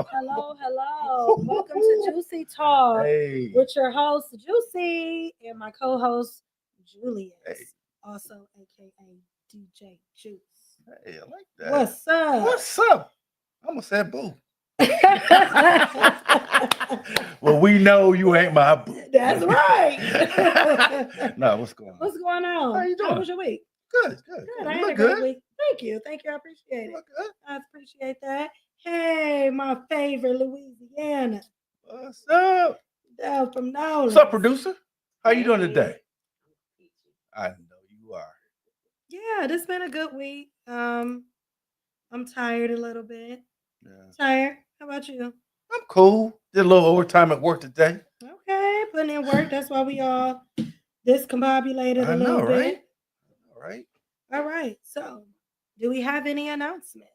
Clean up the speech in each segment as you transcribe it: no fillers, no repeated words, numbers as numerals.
Hello, hello. Welcome to Juicy Talk Hey, with your host, Juicy, and my co host, hey, Julius, also aka DJ Juice. hey, I like that. What's up? What's up? I'm gonna say boo. Well, we know you ain't my boo. That's right. No, what's going on? What's going How on? you How doing? was your week? Good, good, Good. good. I You had a look great good. week. Thank you. Thank you. I appreciate You it. look good. I appreciate that. Hey, my favorite Louisiana, What's up? Del from What's up, Nolens. producer? How you doing today? I know you are. Yeah, this been a good week. I'm tired a little bit. Yeah. Tired. How about you? I'm cool. Did a little overtime at work today. Okay, putting in work. That's why we all discombobulated a I know, little right? bit. All right. All right. So, do we have any announcements?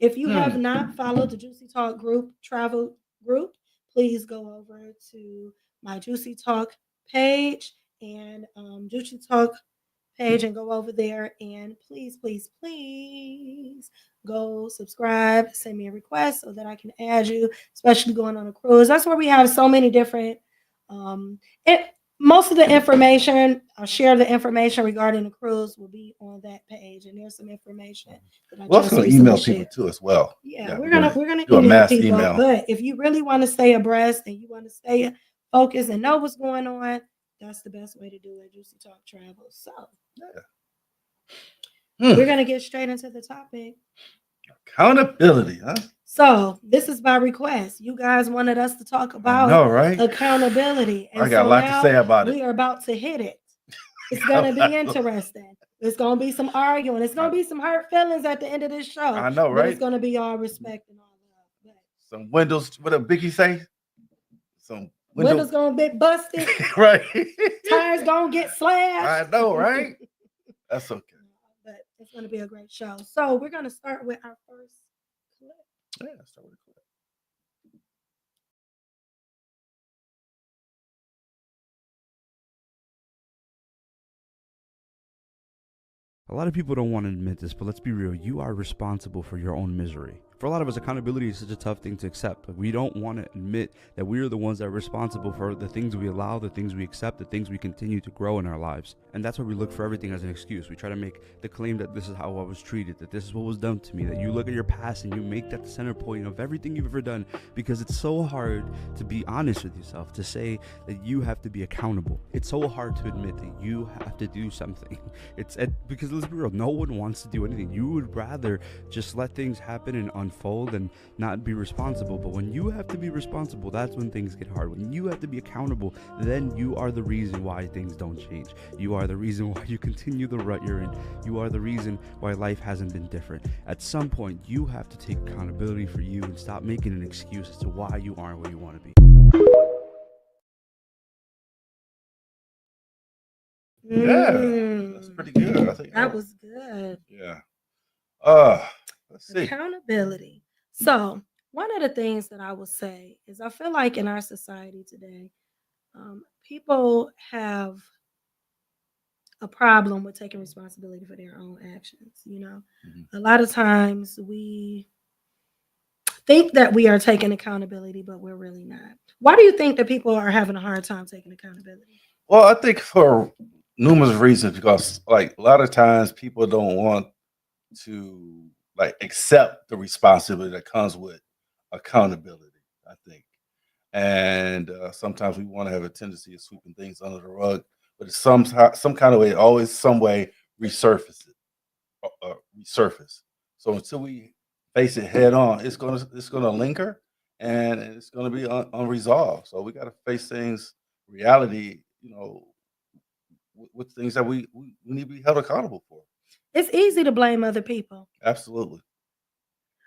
If you have Hmm. not followed the Juicy Talk group, travel group, please go over to my Juicy Talk page and Juicy Talk page and go over there and please, please, please go subscribe, send me a request so that I can add you, especially going on a cruise. That's where we have so many different it most of the information, I'll share the information regarding the cruise will be on that page. And there's some information that I We're also just gonna recently email people shared. too as well. Yeah, Yeah, we're we're gonna gonna we're gonna do a email mass people. email. But if you really want to stay abreast and you want to stay focused and know what's going on, that's the best way to do it. Juicy Talk Travel. So Yeah. we're Hmm. gonna get straight into the topic. Accountability, huh? So this is by request. You guys wanted us to talk I about know, right? accountability, I and got a so lot to now say about it. we are about to hit it. It's gonna be interesting. It's gonna be some arguing. It's I, gonna be some hurt feelings at the end of this show, I know, but it's right? gonna be all respect and all love. Some windows. What did Biggie say? Some But window. windows gonna be busted, Right. tires gonna get I slashed. know, right? That's okay. But it's gonna be a great show. So we're gonna start with our first clip. Yeah. Start with a clip. A lot of people don't want to admit this, but let's be real. You are responsible for your own misery. For a lot of us, accountability is such a tough thing to accept. Like, we don't want to admit that we are the ones that are responsible for the things we allow, the things we accept, the things we continue to grow in our lives. And that's why we look for everything as an excuse. We try to make the claim that this is how I was treated, that this is what was done to me, that you look at your past and you make that the center point of everything you've ever done, because it's so hard to be honest with yourself, to say that you have to be accountable. It's so hard to admit that you have to do something. Because let's be real, no one wants to do anything. You would rather just let things happen and unfold and not be responsible. But when you have to be responsible, that's when things get hard. When you have to be accountable, then you are the reason why things don't change. You are the reason why you continue the rut you're in. You are the reason why life hasn't been different. At some point, you have to take accountability for you and stop making an excuse as to why you aren't where you want to be. Yeah. That's pretty good. I think That was good. Yeah. Let's see. Accountability. So, one of the things that I will say is I feel like in our society today, people have a problem with taking responsibility for their own actions. A lot of times we think that we are taking accountability, but we're really not. Why do you think that people are having a hard time taking accountability? Well, I think for numerous reasons, because like a lot of times people don't want to like accept the responsibility that comes with accountability. I think, and sometimes we want to have a tendency of sweeping things under the rug, but it's some kind of way, always some way resurface. So until we face it head on, it's gonna linger, and it's gonna be unresolved. So we got to face things, reality, with things that we need to be held accountable for. It's easy to blame other people. Absolutely.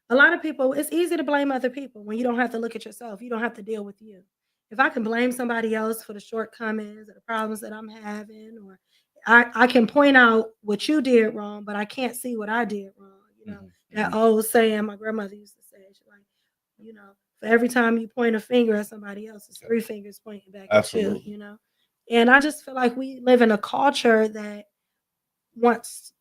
A lot of people, it's easy to blame other people when you don't have to look at yourself. You don't have to deal with you. If I can blame somebody else for the shortcomings or the problems that I'm having, or I can point out what you did wrong, but I can't see what I did wrong. That Hmm. old saying my grandmother used to say, she's like, for every time you point a finger at somebody else, it's three fingers pointing back at Absolutely. you. And I just feel like we live in a culture that wants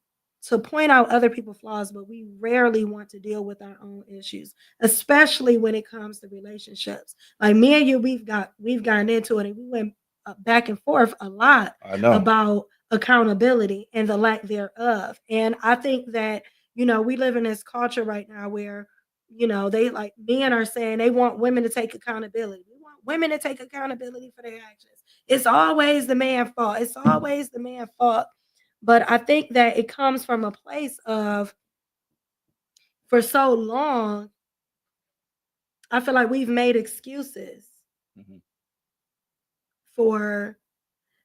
to point out other people's flaws, but we rarely want to deal with our own issues, especially when it comes to relationships. Like me and you, we've gotten into it, and we went back and forth a lot I know. about accountability and the lack thereof. And I think that we live in this culture right now where they, like, men are saying they want women to take accountability. We want women to take accountability for their actions. It's always the man's fault. It's always the man's fault. But I think that it comes from a place of, for so long, I feel like we've made excuses Mhm. for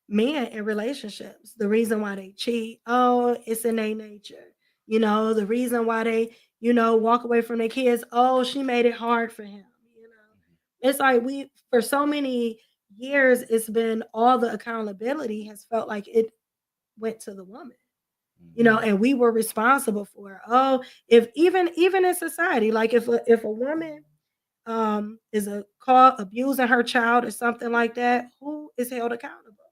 men in relationships. The reason why they cheat, oh, it's in their nature. The reason why they, walk away from their kids, oh, she made it hard for him. It's like for so many years, it's been all the accountability has felt like it went to the woman. Mhm. And we were responsible for it. Oh, if even in society, like if a woman is a caught abusing her child or something like that, who is held accountable?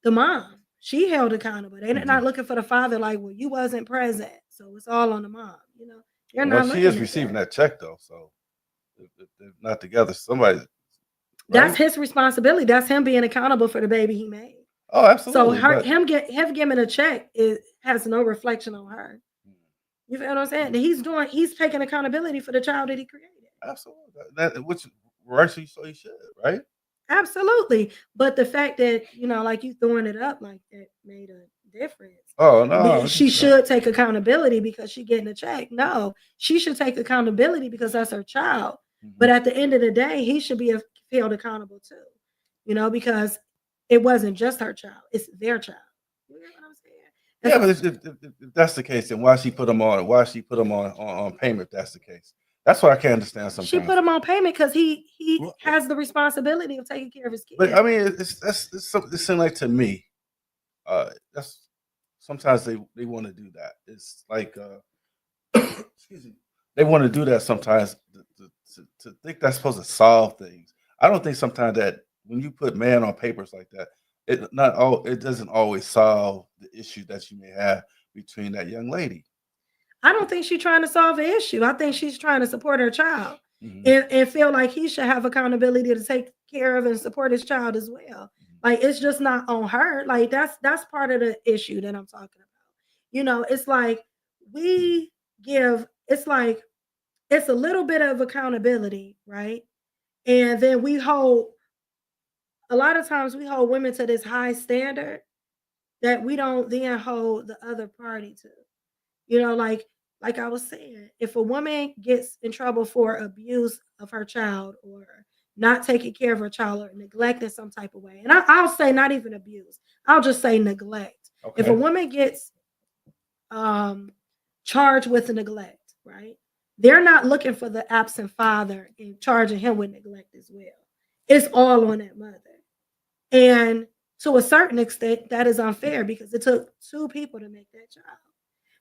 The mom. She held accountable. They're not Mhm. looking for the father, like, well, you wasn't present, so it's all on the mom. They're Well, not she is looking at receiving that. that check though, so if they're not together, somebody, That's right? his responsibility. That's him being accountable for the baby he made. Oh, So absolutely. But him giving a check has no reflection on her. You feel what I'm saying? He's taking accountability for the child that he created. absolutely, that which rightfully so he should, right? Absolutely. But the fact that, like, you throwing it up like that made a difference. Oh no, She just should take accountability because she getting a check. No, she should take accountability because that's her child. But mhm. at the end of the day, he should be held accountable too. Because it wasn't just her child; it's their child. You get what I'm saying? And Yeah, so but if that's the case, then why she put them on? Why she put them on payment? If that's the case, that's what I can't understand she put sometimes. him on payment because he Well, has the responsibility of taking care of his but kids. I mean, it seems like to me, that's sometimes they want to do that. It's like, excuse me, they want to do that sometimes to think that's supposed to solve things. I don't think sometimes that when you put man on papers like that, it doesn't always solve the issue that you may have between that young lady. I don't think she's trying to solve the issue. I think she's trying to support her child Mhm, and feel like he should have accountability to take care of and support his child as well. mhm, Like, it's just not on her. Like, that's part of the issue that I'm talking about. It's like we it's like it's a little bit of accountability, right? And then a lot of times we hold women to this high standard that we don't then hold the other party to. Like I was saying, if a woman gets in trouble for abuse of her child or not taking care of her child or neglecting some type of way, and I'll say not even abuse, I'll just say neglect. If a okay. woman gets um, charged with neglect, right? They're not looking for the absent father and charging him with neglect as well. It's all on that mother. And to a certain extent, that is unfair because it took two people to make that child.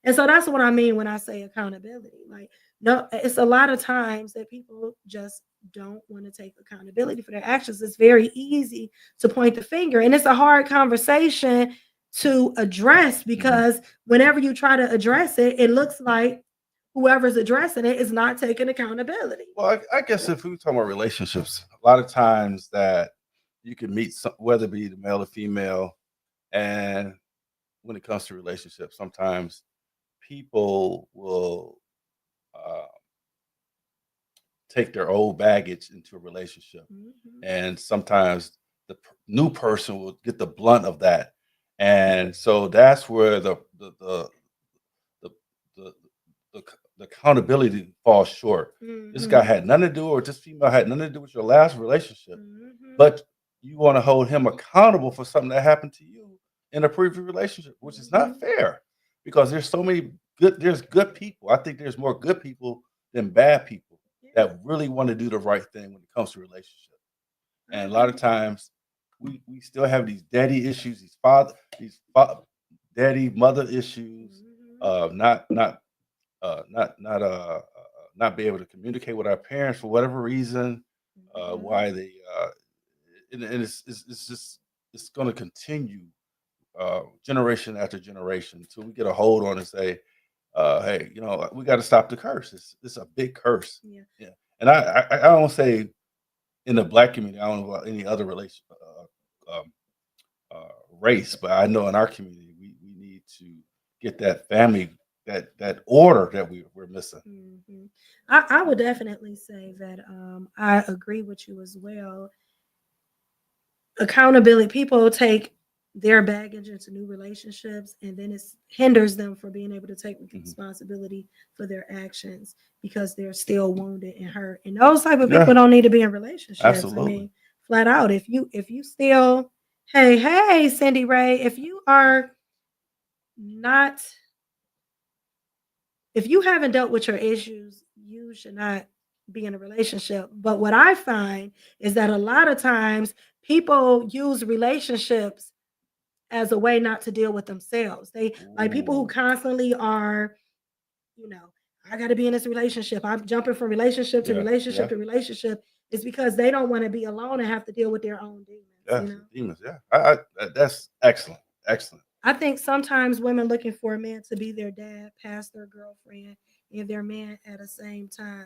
And so that's what I mean when I say accountability. Like, no, it's a lot of times that people just don't want to take accountability for their actions. It's very easy to point the finger, and it's a hard conversation to address Mhm. because whenever you try to address it, it looks like whoever's addressing it is not taking accountability. Well, I guess if we talk about relationships, a lot of times that you can meet whether it be the male or female, and when it comes to relationships, sometimes people will uh, take their old baggage into a relationship, Mhm. and sometimes the new person will get the blunt of that, and so that's where the the the accountability falls short. This guy Mhm. had nothing to do, or this female had nothing to do with your last relationship, Mhm. but you want to hold him accountable for something that happened to you in a previous relationship, which is not Mhm. fair because there's good people. I think there's more good people than bad people Yeah, that really want to do the right thing when it comes to relationships. I And a lot of agree. times we still have these daddy issues, daddy mother issues, Mhm. of not be able to communicate with our parents for whatever reason, Mhm. why they and it's just it's going to continue generation after generation until we get a hold on and say, hey, we got to stop the curse. It's a big curse. Yeah. Yeah. And I don't say in the black community, I don't know about any other relation, race, but I know in our community, we need to get that family, that order that we're missing. Hmm. I would definitely say that I agree with you as well. Accountability, people take their baggage into new relationships, and then it hinders them from being able to take responsibility for their actions because they're still wounded and hurt. And those type of people don't need to be in relationships. Absolutely. I mean, flat out, if you still, hey, Cindy Ray, if you are not, if you haven't dealt with your issues, you should not be in a relationship. But what I find is that a lot of times people use relationships as a way not to deal with themselves. They like people who Ooh. constantly are, I got to be in this relationship. I'm jumping from relationship to relationship to relationship. It's because they don't want to be alone and have to deal with their own demons. Demons. Yeah, that's excellent. Excellent. I think sometimes women looking for a man to be their dad, past their girlfriend, and their man at the same time.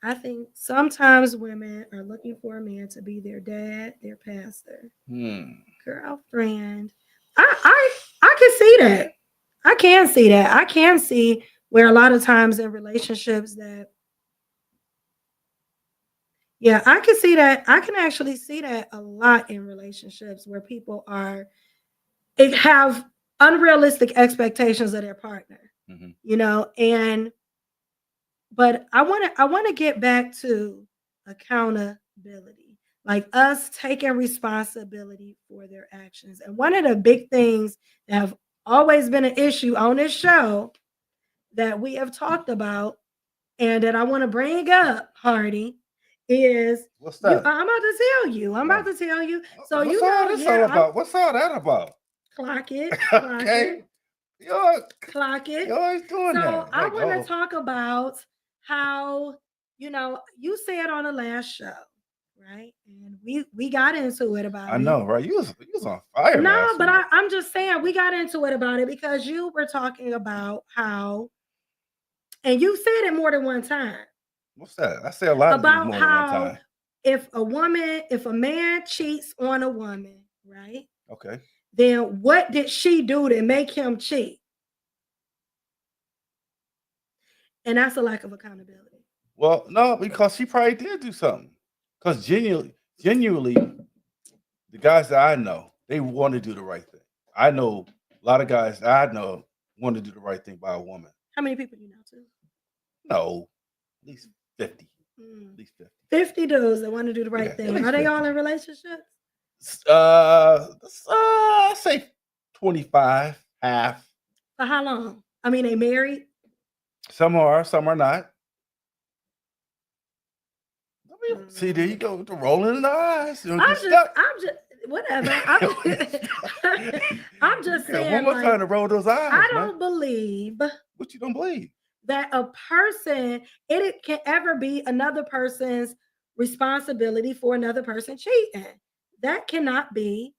I think sometimes women are looking for a man to be their dad, their pastor, girlfriend. I can see that. I can see that. I can see where a lot of times in relationships that, yeah, I can see that. I can actually see that a lot in relationships where people have unrealistic expectations of their partner, and but I want to get back to accountability, like us taking responsibility for their actions. And one of the big things that have always been an issue on this show that we have talked about and that I want to bring up, Hardy, is what's that? I'm about to tell you. I'm about to tell you. So what's all this all about? What's all that about? Clock it. Okay. Clock it. You're always doing that. So I want to talk about how, you said on the last show, right? And we got into it about it. I know, right? You was on fire. No, but I'm just saying we got into it about it because you were talking about how, and you said it more than one time. What's that? I say a lot about more how than one time. If a man cheats on a woman, right? Okay. Then what did she do to make him cheat? And that's a lack of accountability. Well, no, because she probably did do something. Because genuinely, the guys that I know, they want to do the right thing. I know a lot of guys that I know want to do the right thing by a woman. How many people do you know too? No, at least 50. At least 50. 50 dudes that want to do the right thing. Are they all in relationships? I say 25, half. For how long? I mean, they married? Some are not. See, there you go with the rolling in the eyes. I'm just whatever. I'm just saying. One more time to roll those eyes. I don't believe. What you don't believe? That a person, it can ever be another person's responsibility for another person cheating. That cannot be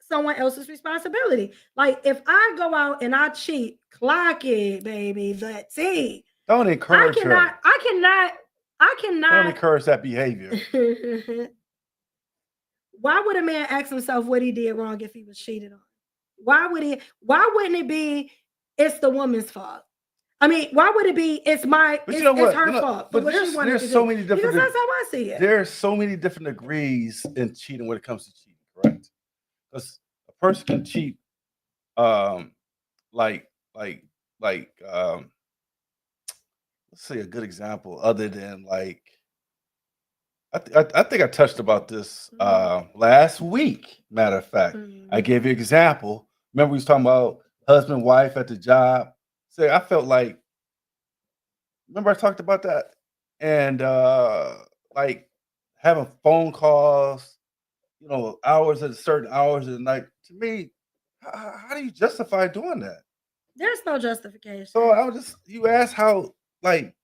someone else's responsibility. Like if I go out and I cheat, clock it, baby. That's it. Don't encourage her. I cannot. Don't encourage that behavior. Why would a man ask himself what he did wrong if he was cheated on? Why wouldn't it be it's the woman's fault? I mean, why would it be it's her fault? But there's so many different. Because that's how I see it. There's so many different degrees in cheating when it comes to cheating, correct? Because a person can cheat, let's say a good example, other than like, I think I touched about this last week. Matter of fact, I gave you an example. Remember we was talking about husband, wife at the job. Say I felt like, remember I talked about that, and like having phone calls, hours at certain hours of the night. To me, how do you justify doing that? There's no justification. So you asked how, like,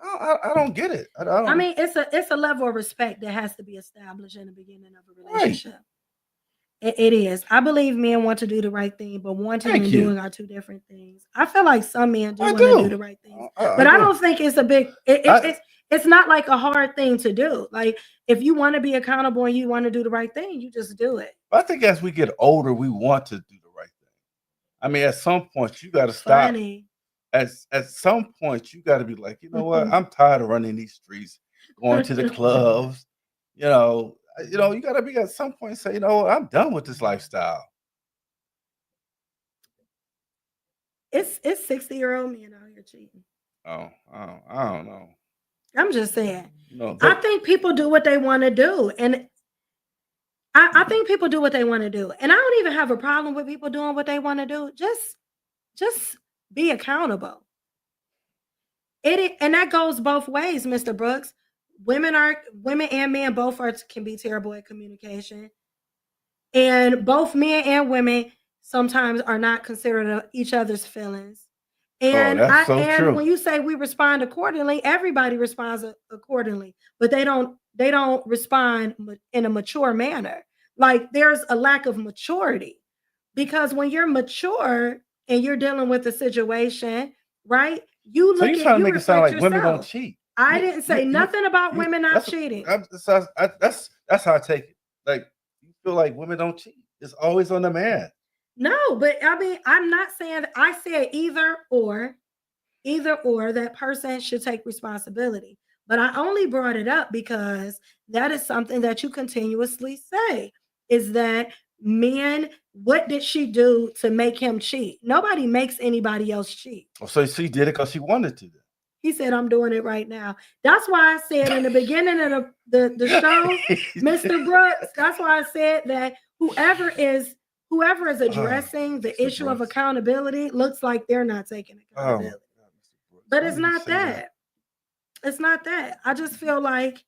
I don't get it. I don't. I mean, it's a level of respect that has to be established in the beginning of a Right. relationship. It is. I believe men want to do the right thing, but wanting Thank and you. doing are two different things. I feel like some men do I want to do do. the right things, I but I do. don't think it's a big. It's not like a hard thing to do. Like if you want to be accountable and you want to do the right thing, you just do it. I think as we get older, we want to do the right thing. I mean, at some point, you got to stop. Funny. At some point, you got to be like, you know what? I'm tired of running these streets, going to the clubs. You got to be at some point say, you know what? I'm done with this lifestyle. It's 60-year-old men out here cheating. Oh, I don't know. I'm just saying. No, I think people do what they want to do, and I think people do what they want to do, and I don't even have a problem with people doing what they want to do. Just be accountable. And that goes both ways, Mr. Brooks. Women and men both can be terrible at communication, and both men and women sometimes are not considerate of each other's feelings. And that's so true. when you say we respond accordingly, everybody responds accordingly, but they don't respond in a mature manner. Like there's a lack of maturity because when you're mature and you're dealing with a situation, right? You So look you're at trying to you make it sound reflect like women don't yourself. cheat. I didn't say nothing about women not that's cheating. that's how I take it. Like you feel like women don't cheat. It's always on the man. No, but I mean, I'm not saying that. I said either or that person should take responsibility. But I only brought it up because that is something that you continuously say is that men, what did she do to make him cheat? Nobody makes anybody else cheat. Oh, so she did it because she wanted to. He said, I'm doing it right now. That's why I said in the beginning of the show, Mr. Brooks, that's why I said that whoever is addressing the issue of accountability looks like they're not taking accountability. But it's not that. It's not that. I just feel like,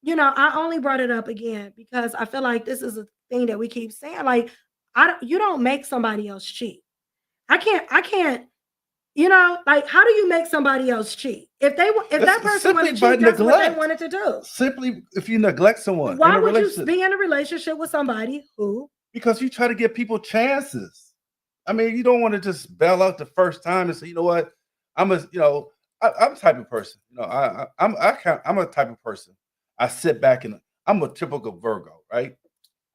I only brought it up again because I feel like this is a thing that we keep saying. Like, you don't make somebody else cheat. I can't, like, how do you make somebody else cheat? If that person wanted to cheat, that's what they wanted to do. Simply, if you neglect someone, why would you be in a relationship with somebody who? Because you try to give people chances. I mean, you don't want to just bail out the first time and say, you know what, I'm a type of person. I'm a type of person. I sit back and I'm a typical Virgo, right?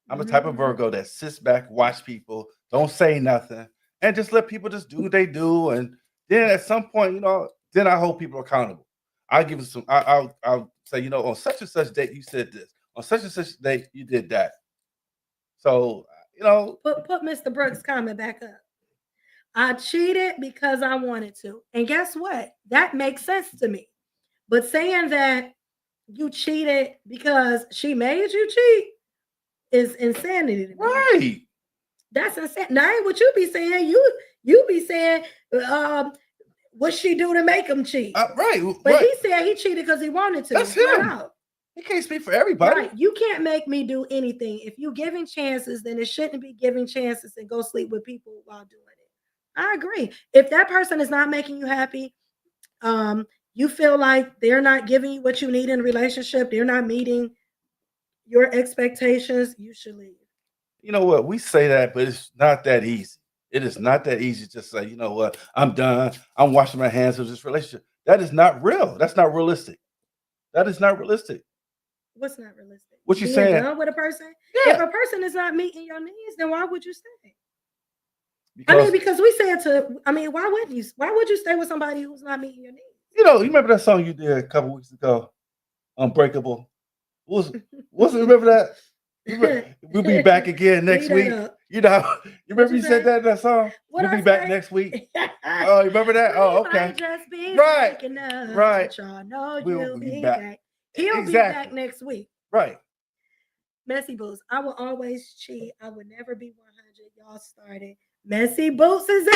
I'm a type of Virgo that sits back, watch people, don't say nothing, and just let people just do what they do. And then at some point, then I hold people accountable. I give them some. I'll say, on such and such date you said this. On such and such date you did that. So put Mr. Brooks' comment back up. I cheated because I wanted to. And guess what? That makes sense to me. But saying that you cheated because she made you cheat is insanity to me. Right. That's insane. Now ain't what you be saying. You be saying, what she do to make him cheat? Right. But he said he cheated because he wanted to. That's him. He can't speak for everybody. Right. You can't make me do anything. If you're giving chances, then it shouldn't be giving chances and go sleep with people while doing it. I agree. If that person is not making you happy, you feel like they're not giving you what you need in a relationship, they're not meeting your expectations, you should leave. You know what? We say that, but it's not that easy. It is not that easy to say, you know what? I'm done. I'm washing my hands of this relationship. That is not real. That's not realistic. That is not realistic. What's not realistic? What you saying? Done with a person? Yeah. If a person is not meeting your needs, then why would you stay? Because we said why would you stay with somebody who's not meeting your needs? You remember that song you did a couple weeks ago, Unbreakable? Remember that? We'll be back again next week. You remember you said that in that song? We'll be back next week. Oh, you remember that? Oh, okay. Right. Y'all know we'll be back. He'll be back next week. Right. Messy Boots. I will always cheat. I would never be 100. Y'all started. Messy Boots is in.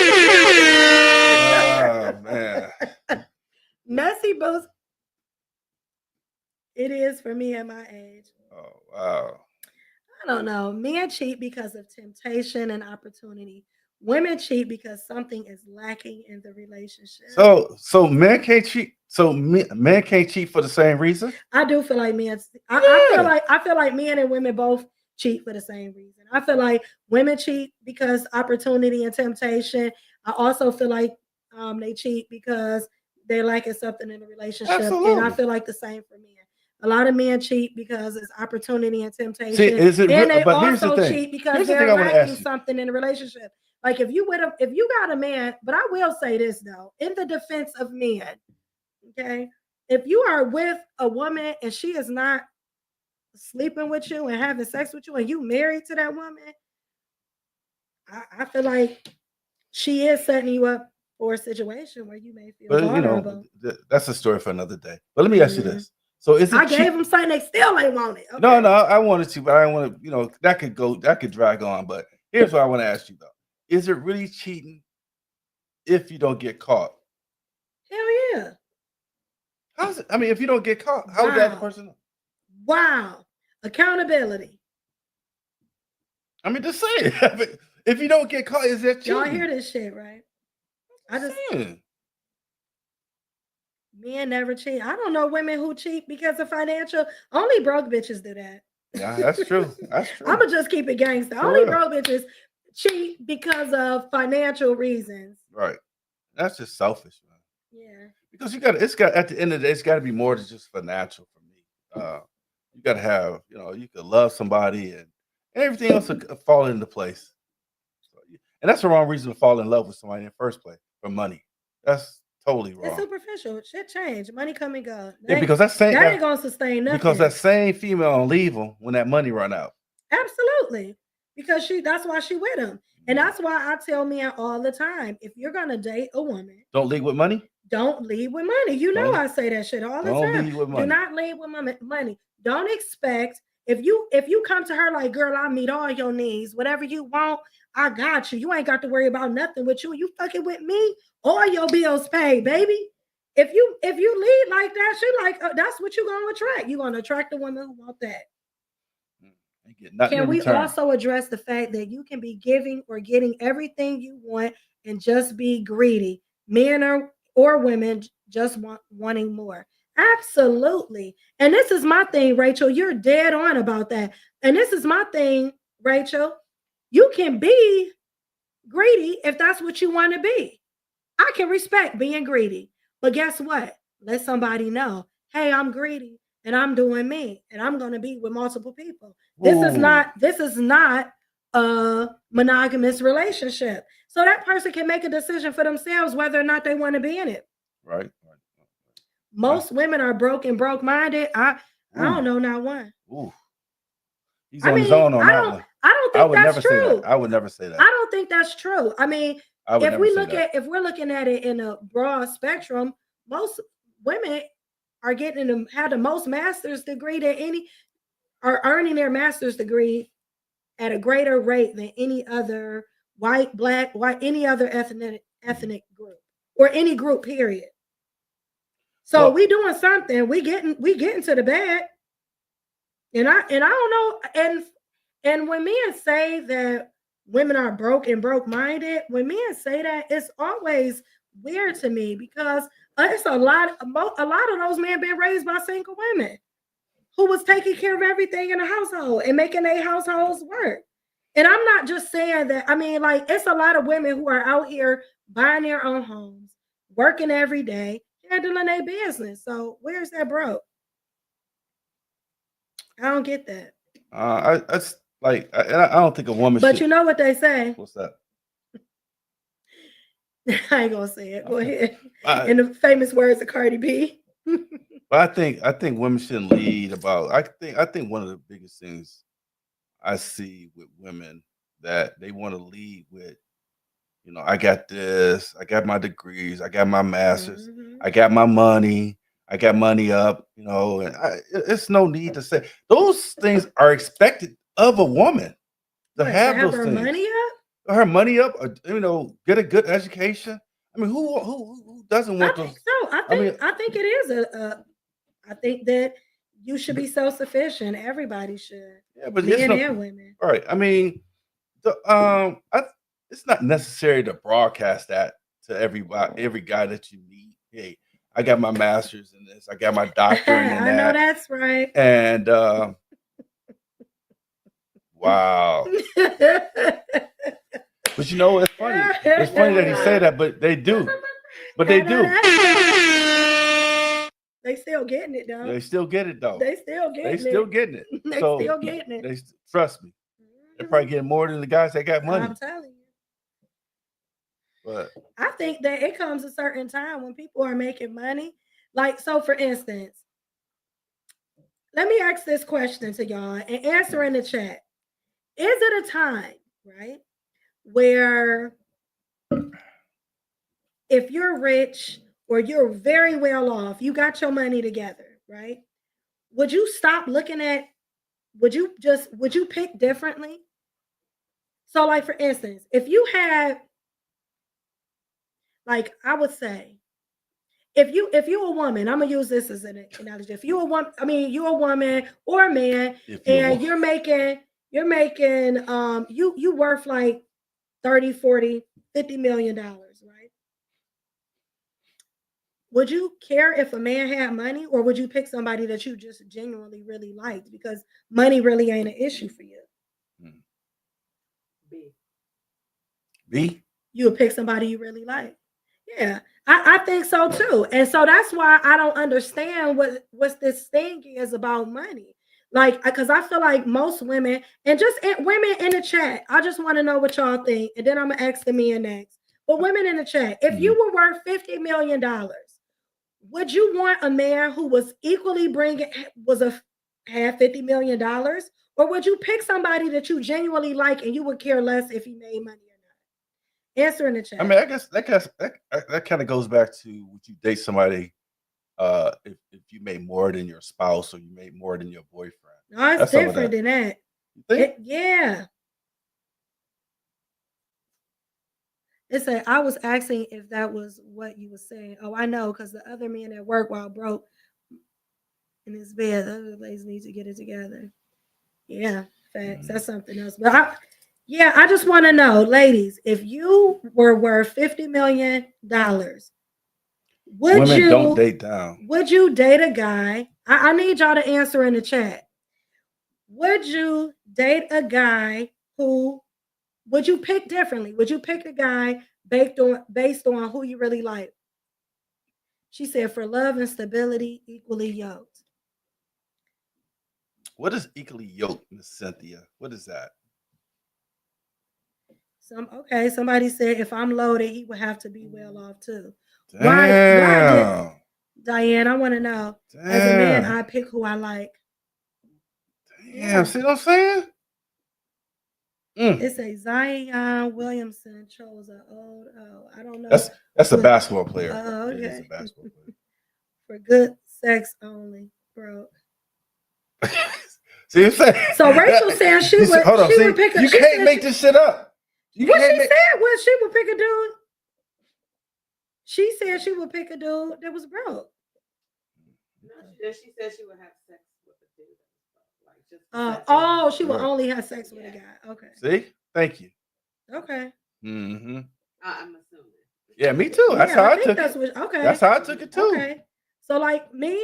Oh, man. Messy Boots. It is for me at my age. Oh, wow. I don't know. Men cheat because of temptation and opportunity. Women cheat because something is lacking in the relationship. So men can't cheat. So men can't cheat for the same reason. I do feel like men. I feel like men and women both cheat for the same reason. I feel like women cheat because opportunity and temptation. I also feel like they cheat because they're lacking something in a relationship, and I Absolutely. feel like the same for men. A lot of men cheat because it's opportunity and temptation, See, is it? and they But here's the also thing. cheat because Here's the thing they're I want to lacking ask you. something in a relationship. Like if you got a man, but I will say this though, in the defense of men, okay, if you are with a woman and she is not sleeping with you and having sex with you and you married to that woman, I feel like she is setting you up for a situation where you may feel But vulnerable. that's a story for another day. But let me ask you this: so is it? I gave them something they still ain't want it. Okay. No, I wanted to, but I want to. That could drag on. But here's what I want to ask you though: is it really cheating if you don't get caught? Hell yeah! How's it? I mean, if you don't get caught, how would the other Wow. person know? Wow, accountability. I mean, just say it. If you don't get caught, is that cheating? Y'all hear this shit, right? Saying. Men never cheat. I don't know women who cheat because of financial. Only broke bitches do that. Yeah, that's true. That's true. I'ma just keep it gangster. For Only real. broke bitches cheat because of financial reasons. Right. That's just selfish, man. Yeah. Because at the end of the day, it's got to be more than just financial for me. You got to have, you could love somebody and everything else will fall into place. And that's the wrong reason to fall in love with somebody in the first place, for money. That's totally It's wrong. superficial. Shit change. Money come and go. Yeah, because that ain't gonna sustain nothing. Because that same female will leave them when that money run out. Absolutely. Because that's why she with him. And that's why I tell men all the time, if you're gonna date a woman, don't leave with money. Don't leave with money. You know I say that shit all the time. Don't leave with money. Do not leave with money. Don't expect if you come to her like, girl, I'll meet all your needs. Whatever you want, I got you. You ain't got to worry about nothing with you. You fucking with me, all your bills paid, baby. If you lead like that, she like that's what you're gonna attract. You're gonna attract a woman who want that. Can we also address the fact that you can be giving or getting everything you want and just be greedy? Men or women just wanting more. Absolutely. And this is my thing, Rachel. You're dead on about that. And this is my thing, Rachel. You can be greedy if that's what you want to be. I can respect being greedy. But guess what? Let somebody know, hey, I'm greedy and I'm doing me and I'm going to be with multiple people. This is not a monogamous relationship. So that person can make a decision for themselves whether or not they want to be in it. Right. Most women are broke-minded. I don't know not one. Ooh. He's on his own on that one. I don't think that's true. I would never say that. I don't think that's true. I mean, if we're looking at it in a broad spectrum, most women are have the most master's degree than are earning their master's degree at a greater rate than any other white, black, any other ethnic group or any group, period. So we doing something. We getting to the bag. And I don't know. And when men say that women are broke-minded, when men say that, it's always weird to me because it's a lot of those men been raised by single women who was taking care of everything in the household and making their households work. And I'm not just saying that. I mean, like, it's a lot of women who are out here buying their own homes, working every day, handling their business. So where's that broke? I don't get that. I don't think a woman. But you know what they say? What's that? I ain't gonna say it. Go ahead. In the famous words of Cardi B. But I think women shouldn't lead about. I think one of the biggest things I see with women that they want to lead with, I got this, I got my degrees, I got my masters, I got my money, I got money up, and it's no need to say those things are expected of a woman to have those her things. Money up? Her money up, get a good education. I mean, who doesn't want those? So I think it is I think that you should be self-sufficient. Everybody should. Yeah, but men and women. Right. I mean, it's not necessary to broadcast that to every guy that you meet. Hey, I got my master's in this. I got my doctorate in I know that. that's right. And wow. But you know, it's funny. It's funny that he say that, but they do. But they do. They still getting it though. They still get it though. They still getting They it. still getting it. They So still getting it. they trust me. They're probably getting more than the guys that got money. I'm telling you. But I think that it comes a certain time when people are making money. Like, so for instance, let me ask this question to y'all and answer in the chat. Is it a time, right, where if you're rich or you're very well off, you got your money together, right? Would you stop looking at, would you pick differently? So, like, for instance, if you had, like, I would say, if you're a woman, I'm gonna use this as an analogy. If you're a woman, I mean, you're a woman or a man, and you're making, you worth like 30, 40, 50 million dollars, right? Would you care if a man had money, or would you pick somebody that you just genuinely really liked because money really ain't an issue for you? B? You would pick somebody you really like. Yeah, I think so too. And so that's why I don't understand what's this thing is about money. Like, because I feel like most women, and just women in the chat, I just want to know what y'all think. And then I'm going to ask the men next. But women in the chat, if you were worth $50 million, would you want a man who was equally had $50 million? Or would you pick somebody that you genuinely like and you would care less if he made money? Answer in the chat. I mean, I guess that kind of goes back to would you date somebody if you made more than your spouse or you made more than your boyfriend? No, it's different than that. Yeah. It said, I was asking if that was what you were saying. Oh, I know, because the other men at work while broke in his bed, the other ladies need to get it together. Yeah, facts. That's something else. But I just want to know, ladies, if you were worth $50 million, women don't date down. Would you date a guy? I need y'all to answer in the chat. Would you date a guy who, would you pick differently? Would you pick a guy based on who you really like? She said, for love and stability, equally yoked. What is equally yoked, Miss Cynthia? What is that? Okay, somebody said if I'm loaded, he would have to be well off too. Damn. Why Diane, I want to know. Damn. As a man, I pick who I like. Damn, see what I'm saying? It says Zion Williamson chose an old. I don't know. That's a basketball player. Oh, okay. He's a basketball player. For good sex only, bro. See what I'm saying? So Rachel said she would pick a. You can't make this shit up. She said she would pick a dude. She said she would pick a dude that was broke. No, she said she would have sex with a dude. She would only have sex with a guy. Okay. See? Thank you. Okay. Mm-hmm. I'm assuming. Yeah, me too. That's how I took it. Okay. That's how I took it too. Okay. So like me,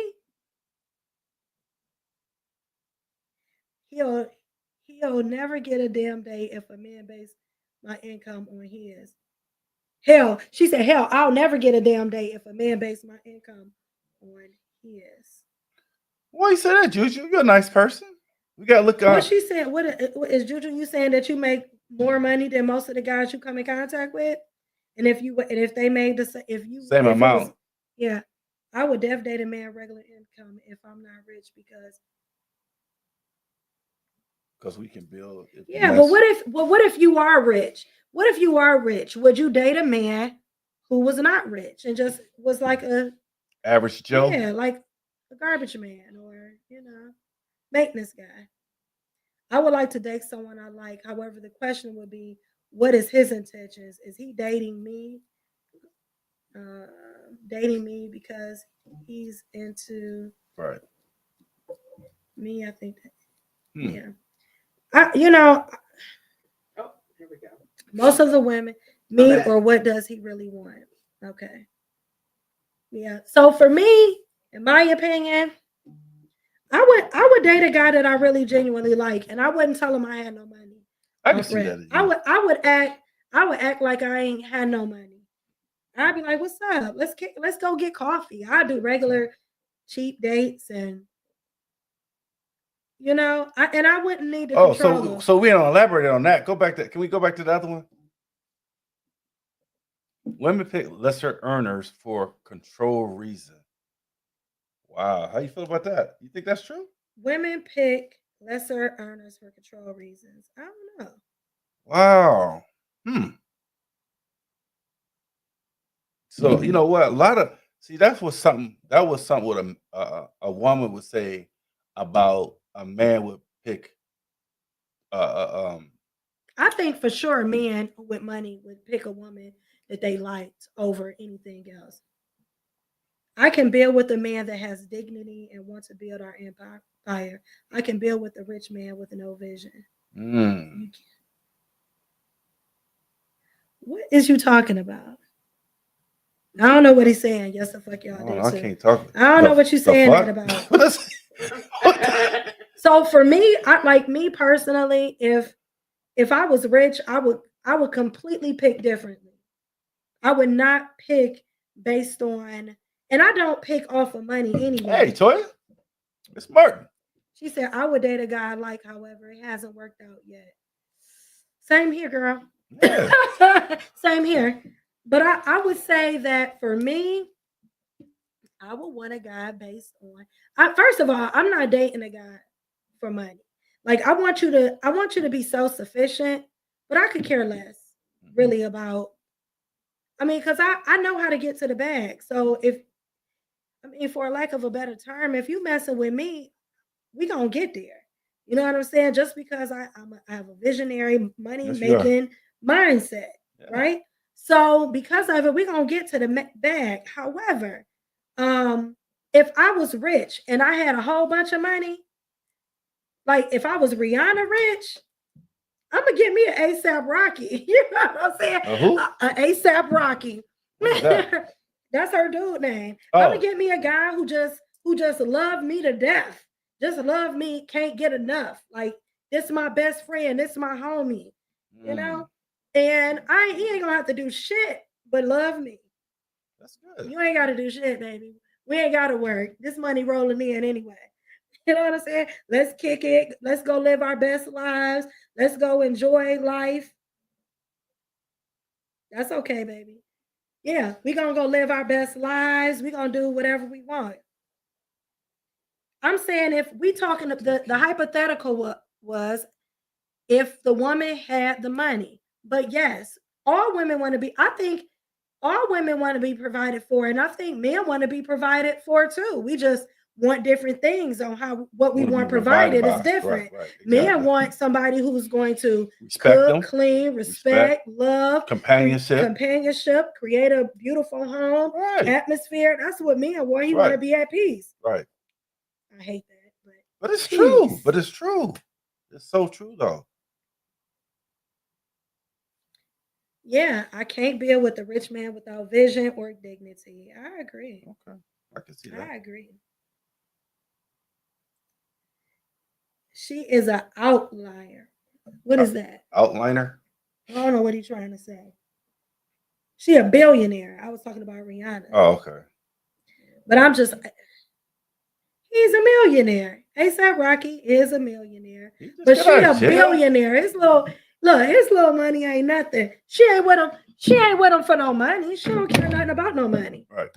he'll never get a damn date if a man base my income on his. Hell, she said, hell, I'll never get a damn date if a man base my income on his. Why you say that, Juju? You're a nice person. We gotta look up. What she said, what is Juju? You saying that you make more money than most of the guys you come in contact with? And if they made same amount. Yeah. I would date a man regular income if I'm not rich because we can build. Yeah, but what if you are rich? What if you are rich? Would you date a man who was not rich and just was like a average Joe? Yeah, like a garbage man or maintenance guy. I would like to date someone I like. However, the question would be, what is his intentions? Is he dating me? Dating me because he's into me? I think that. Yeah. Oh, here we go. Most of the women, me, or what does he really want? Okay. Yeah. So for me, in my opinion, I would date a guy that I really genuinely like, and I wouldn't tell him I had no money. I can off see rip. that. in I you. would act like I ain't had no money. I'd be like, "What's up? Let's go get coffee." I do regular cheap dates, and I wouldn't need to Oh, control so him. so we don't elaborate on that. Go back to. Can we go back to the other one? Women pick lesser earners for control reason. Wow, how you feel about that? You think that's true? Women pick lesser earners for control reasons. I don't know. Wow. So you know what? A lot of that was something what a woman would say about a man would pick. Um. I think for sure a man with money would pick a woman that they liked over anything else. I can build with a man that has dignity and wants to build our empire. I can build with a rich man with no vision. Mm. What is you talking about? I don't know what he's saying. Yes, the fuck y'all do I too. can't talk. I don't know what you're saying that about. What is- So for me, me personally, if I was rich, I would completely pick differently. I would not pick based on, and I don't pick off of money anyway. Hey, Toya, it's Martin. She said I would date a guy I like, however, it hasn't worked out yet. Same here, girl. Yeah. Same here. But I would say that for me, I would want a guy based on. First of all, I'm not dating a guy for money. Like I want you to be self-sufficient, but I could care less really about. I mean, because I know how to get to the bag. So for lack of a better term, if you messing with me, we gonna get there. You know what I'm saying? Just because I have a visionary money Yes, you are. making mindset, Yeah. right? So because of it, we're gonna get to the bag. However, if I was rich and I had a whole bunch of money, like if I was Rihanna rich, I'm gonna get me an ASAP Rocky. You know what I'm saying? Who? An ASAP Rocky. What is that? That's her dude name. Oh. I'm gonna get me a guy who just loved me to death. Just love me, can't get enough. Like this is my best friend, this is my homie, you know. And he ain't gonna have to do shit but love me. That's good. You ain't gotta do shit, baby. We ain't gotta work. This money rolling in anyway. You know what I'm saying? Let's kick it. Let's go live our best lives. Let's go enjoy life. That's okay, baby. Yeah, we're gonna go live our best lives. We're gonna do whatever we want. I'm saying if we talking the hypothetical was if the woman had the money. But yes, all women want to be, I think all women want to be provided for, and I think men want to be provided for too. We just want different things on what we want provided is different. Right, Men want somebody who's going to respect cook, them, clean, respect, love, companionship, create a beautiful home, atmosphere. That's what men want. He want to be at peace. Right. I hate that, but it's true. But it's true. It's so true, though. Yeah, I can't build with a rich man without vision or dignity. I agree. Okay, I can see that. I agree. She is an outlier. What is that? Outliner? I don't know what he's trying to say. She a billionaire. I was talking about Rihanna. Oh, okay. But he's a millionaire. ASAP Rocky is a millionaire. But she a billionaire. His little money ain't nothing. She ain't with him for no money. She don't care nothing about no money. Right.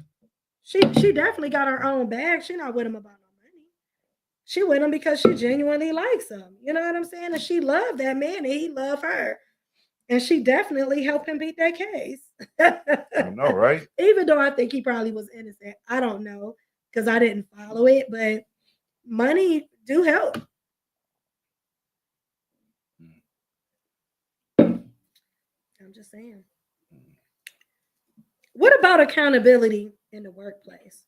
She definitely got her own bag. She not with him about no money. She with him because she genuinely likes him. You know what I'm saying? And she loved that man and he loved her. And she definitely helped him beat that case. I know, right? Even though I think he probably was innocent. I don't know because I didn't follow it, but money do help. I'm just saying. What about accountability in the workplace?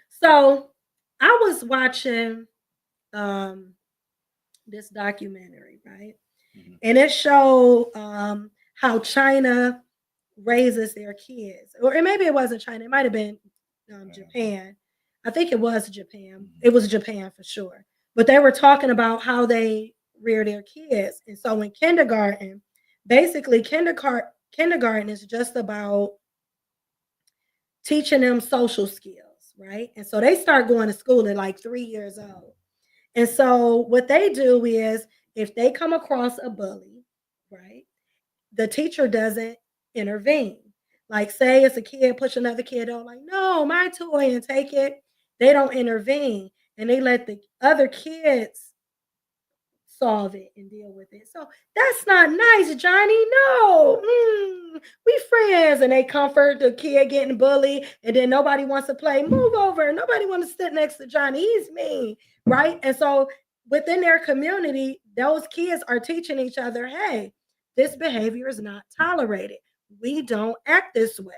So I was watching this documentary, right? Mhm. and it showed how China raises their kids, or maybe it wasn't China. It might have been Japan. I think it was Japan. Mhm. It was Japan for sure. But they were talking about how they rear their kids, and so in kindergarten, basically kindergarten is just about teaching them social skills, right? And so they start going to school at like 3 years old. And so what they do is if they come across a bully, right, the teacher doesn't intervene. Like, say it's a kid push another kid on, like, no, my toy, and take it. They don't intervene and they let the other kids solve it and deal with it. So that's not nice, Johnny. No, we friends. And they comfort the kid getting bullied, and then nobody wants to play. Move over. Nobody wants to sit next to Johnny. He's mean, right? And so within their community, those kids are teaching each other, hey, this behavior is not tolerated. We don't act this way.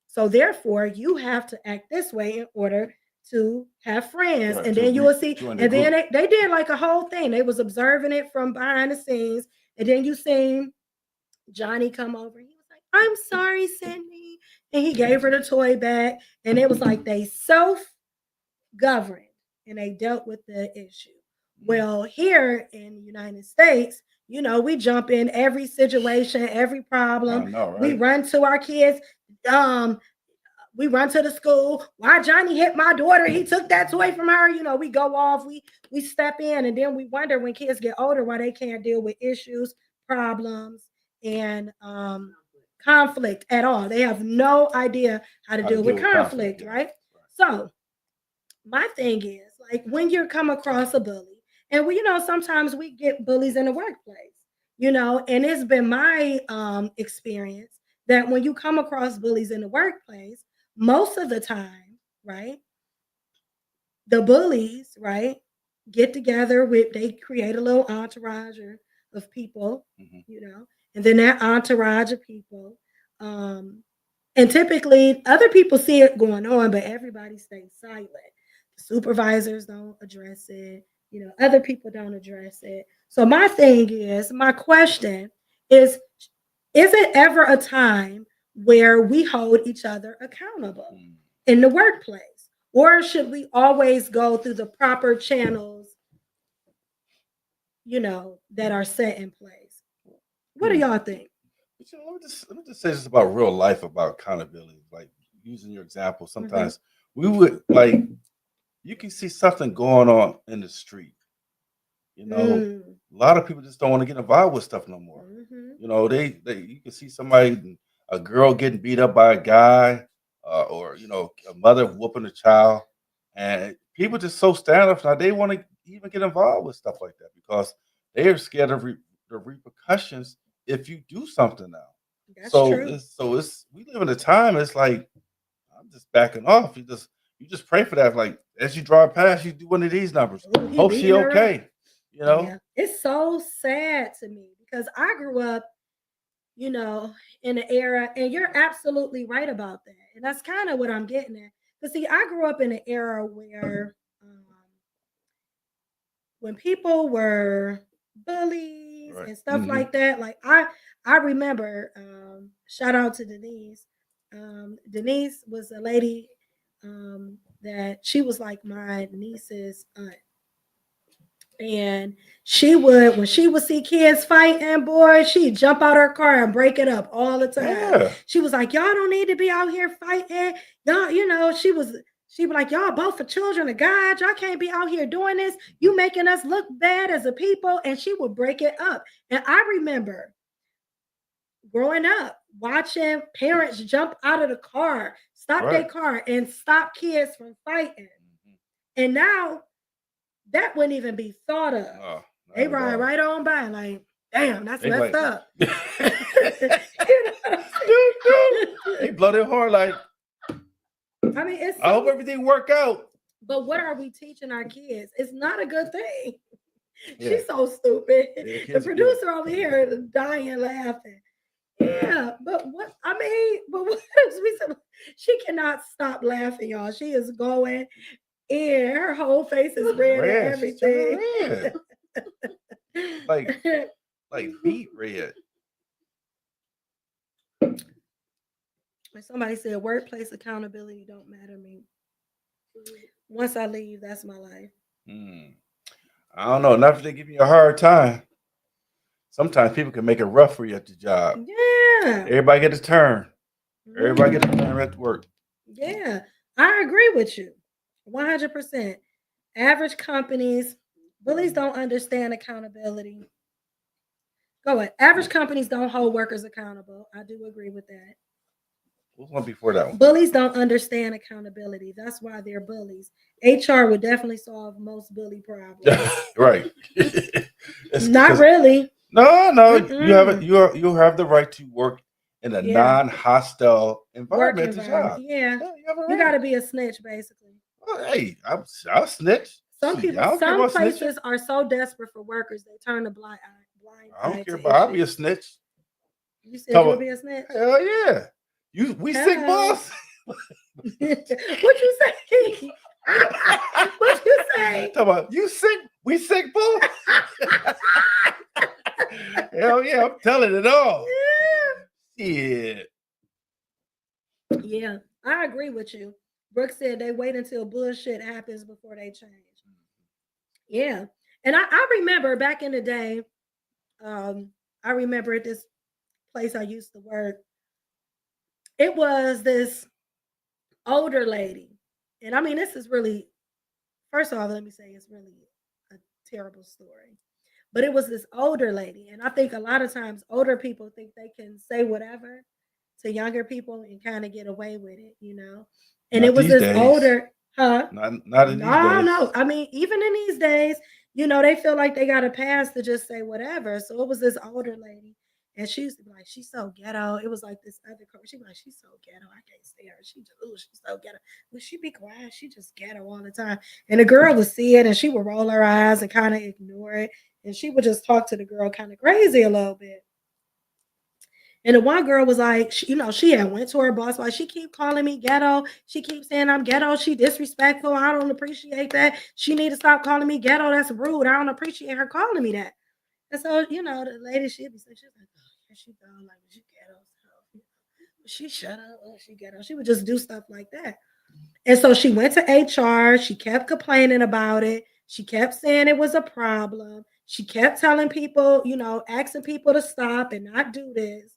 So therefore, you have to act this way in order to have friends. Right, And to then you will see, join the and then group. they did like a whole thing. They was observing it from behind the scenes. And then you seen Johnny come over. He was like, I'm sorry, Cindy. And he gave her the toy back. And it was like they self-governed and they dealt with the issue. Well, here in the United States, we jump in every situation, every I problem. know, We right? run to our kids. Um, we run to the school. Why Johnny hit my daughter? He took that toy from her. We go off. We step in, and then we wonder when kids get older why they can't deal with issues, problems, and conflict at all. They have no idea how to How to deal deal with with conflict. conflict, Yeah. right? So my thing is like when you come across a bully, and sometimes we get bullies in the workplace, and it's been my experience that when you come across bullies in the workplace, most of the time, right, the bullies, right, get together with, they create a little entourage of people, Mhm. and then that entourage of people, um, and typically other people see it going on, but everybody stays silent. The supervisors don't address it, other people don't address it. So my question is it ever a time where we hold each other accountable Mm. in the workplace? Or should we always go through the proper channels, that are set in place? What do Mm. y'all think? But, let me just say this about real life about accountability. Like using your example, Mhm. sometimes we would like you can see something going on in the street. You know, Mm. a lot of people just don't want to get involved with stuff no more. Mhm. They you can see somebody, a girl getting beat up by a guy, or a mother whooping a child, and people just so standoff now. They want to even get involved with stuff like that because they are scared of the repercussions if you do something now. That's So true. it's we live in a time. It's like I'm just backing off. You just pray for that. Like as you drive past, you do one of these numbers. Ooh, he Hope she beating her up. okay. You know. Yeah. It's so sad to me because I grew up, you know, in an era, and you're absolutely right about that. And that's kind of what I'm getting at. Because see, I grew up in an era where when people were bullies Right. and stuff Hmm. like that, like I remember, shout out to Denise. Denise was a lady that she was like my niece's aunt. And she would, when she would see kids fighting, boy, she'd jump out her car and break it up all the time. Yeah. She was like, y'all don't need to be out here fighting. Y'all, she'd be like, y'all both for children of God. Y'all can't be out here doing this. You making us look bad as a people. And she would break it up. And I remember growing up, watching parents jump out of the car, stop their Right. car, and stop kids from fighting. And now that wouldn't even be thought of. No, They not at ride all. right on by, like, damn, that's They messed like, up. dude, You know what I'm dude. They saying? blow their horn like, I mean, it's I hope so, everything work out. but what are we teaching our kids? It's not a good thing. Yeah. She's so stupid. Yeah, The kids, yeah. producer over here is dying laughing. Yeah, but what I mean, but what else we said? She cannot stop laughing, y'all. She is going in. Her whole face is red and Red. She's turning everything. red. Like, like beet red. And somebody said workplace accountability don't matter to me. Once I leave, that's my life. I don't know. Not if they give you a hard time. Sometimes people can make it rough for you at the job. Yeah. Everybody get a turn. Everybody get a turn at work. Yeah, I agree with you 100%. Average companies, bullies don't understand accountability. Go ahead. Average companies don't hold workers accountable. I do agree with that. Who's one before that one? Bullies don't understand accountability. That's why they're bullies. HR would definitely solve most bully problems. Right. Not really. No, Mm-mm. you have it. You have the right to work in a Yeah. non-hostile Work environment. At the environment. job. Yeah. You have a You right. got to be a snitch, basically. Well, hey, I'll snitch. Some Shit, people, I don't care some about snitching. places are so desperate for workers they turn a blind eye. I don't care to about. I'll be a issues. snitch. You said Talk you would about- be a snitch. Hell yeah. We sick, Hello. boss. What you say? What you say? Talk about you sick. We sick, boss. Hell yeah, I'm telling it all. Yeah. Yeah, I agree with you. Brooke said they wait until bullshit happens before they change. Yeah. And I remember back in the day, I remember at this place I used to work, it was this older lady. And I mean, this is really, first of all, let me say it's really a terrible story. But it was this older lady. And I think a lot of times older people think they can say whatever to younger people and kind of get away with it, you know? And Not it was these this days. older, huh? Not in these No, days. no. I mean, even in these days, you know, they feel like they got a pass to just say whatever. So it was this older lady. And she used to be like, she's so ghetto. It was like this other girl. She'd be like, she's so ghetto. I can't see her. She just, ooh, she's so ghetto. Would she be quiet? She just ghetto all the time. And the girl would see it and she would roll her eyes and kind of ignore it. And she would just talk to the girl kind of crazy a little bit. And the one girl was like, she had went to her boss, like, she keep calling me ghetto. She keeps saying I'm ghetto. She disrespectful. I don't appreciate that. She need to stop calling me ghetto. That's rude. I don't appreciate her calling me that. And so, the lady, she'd be saying, she's like, oh, here she go. Like, she ghetto. So, she shut up. Oh, she ghetto. She would just do stuff like that. And so she went to HR. She kept complaining about it. She kept saying it was a problem. She kept telling people, asking people to stop and not do this.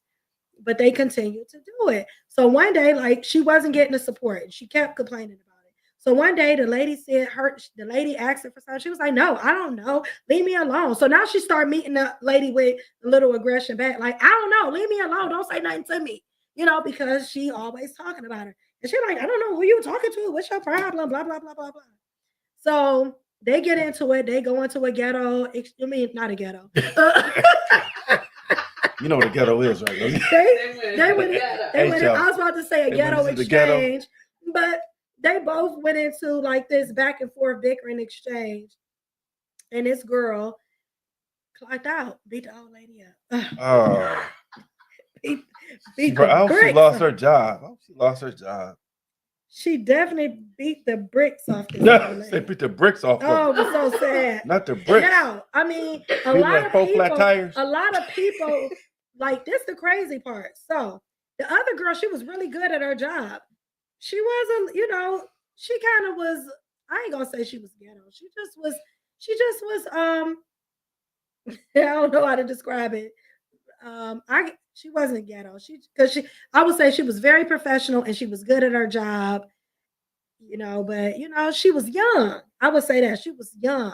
But they continued to do it. So one day, like, she wasn't getting the support. And she kept complaining about it. So one day the lady asked her for something. She was like, no, I don't know. Leave me alone. So now she started meeting the lady with a little aggression back. Like, I don't know. Leave me alone. Don't say nothing to me. Because she always talking about her. And she's like, I don't know who you talking to. What's your problem? Blah, blah, blah, blah, blah. So they get into it. They go into a ghetto. I mean, not a ghetto. You know what a ghetto is, right? They went. I was about to say a ghetto exchange, but they both went into like this back and forth bickering exchange, and this girl clocked out, beat the old lady up. Oh, beat I hope she lost off. her job. I hope she lost her job. She definitely beat the bricks off this old lady. They beat the bricks off. Oh, it was so sad. Not the bricks. Now, I mean, a Maybe lot like of four people. flat tires. A lot of people. Like, this the crazy part. So the other girl, she was really good at her job. She wasn't, she kind of was, I ain't gonna say she was ghetto. She just was, I don't know how to describe it. She wasn't ghetto. I would say she was very professional and she was good at her job, but she was young. I would say that she was young.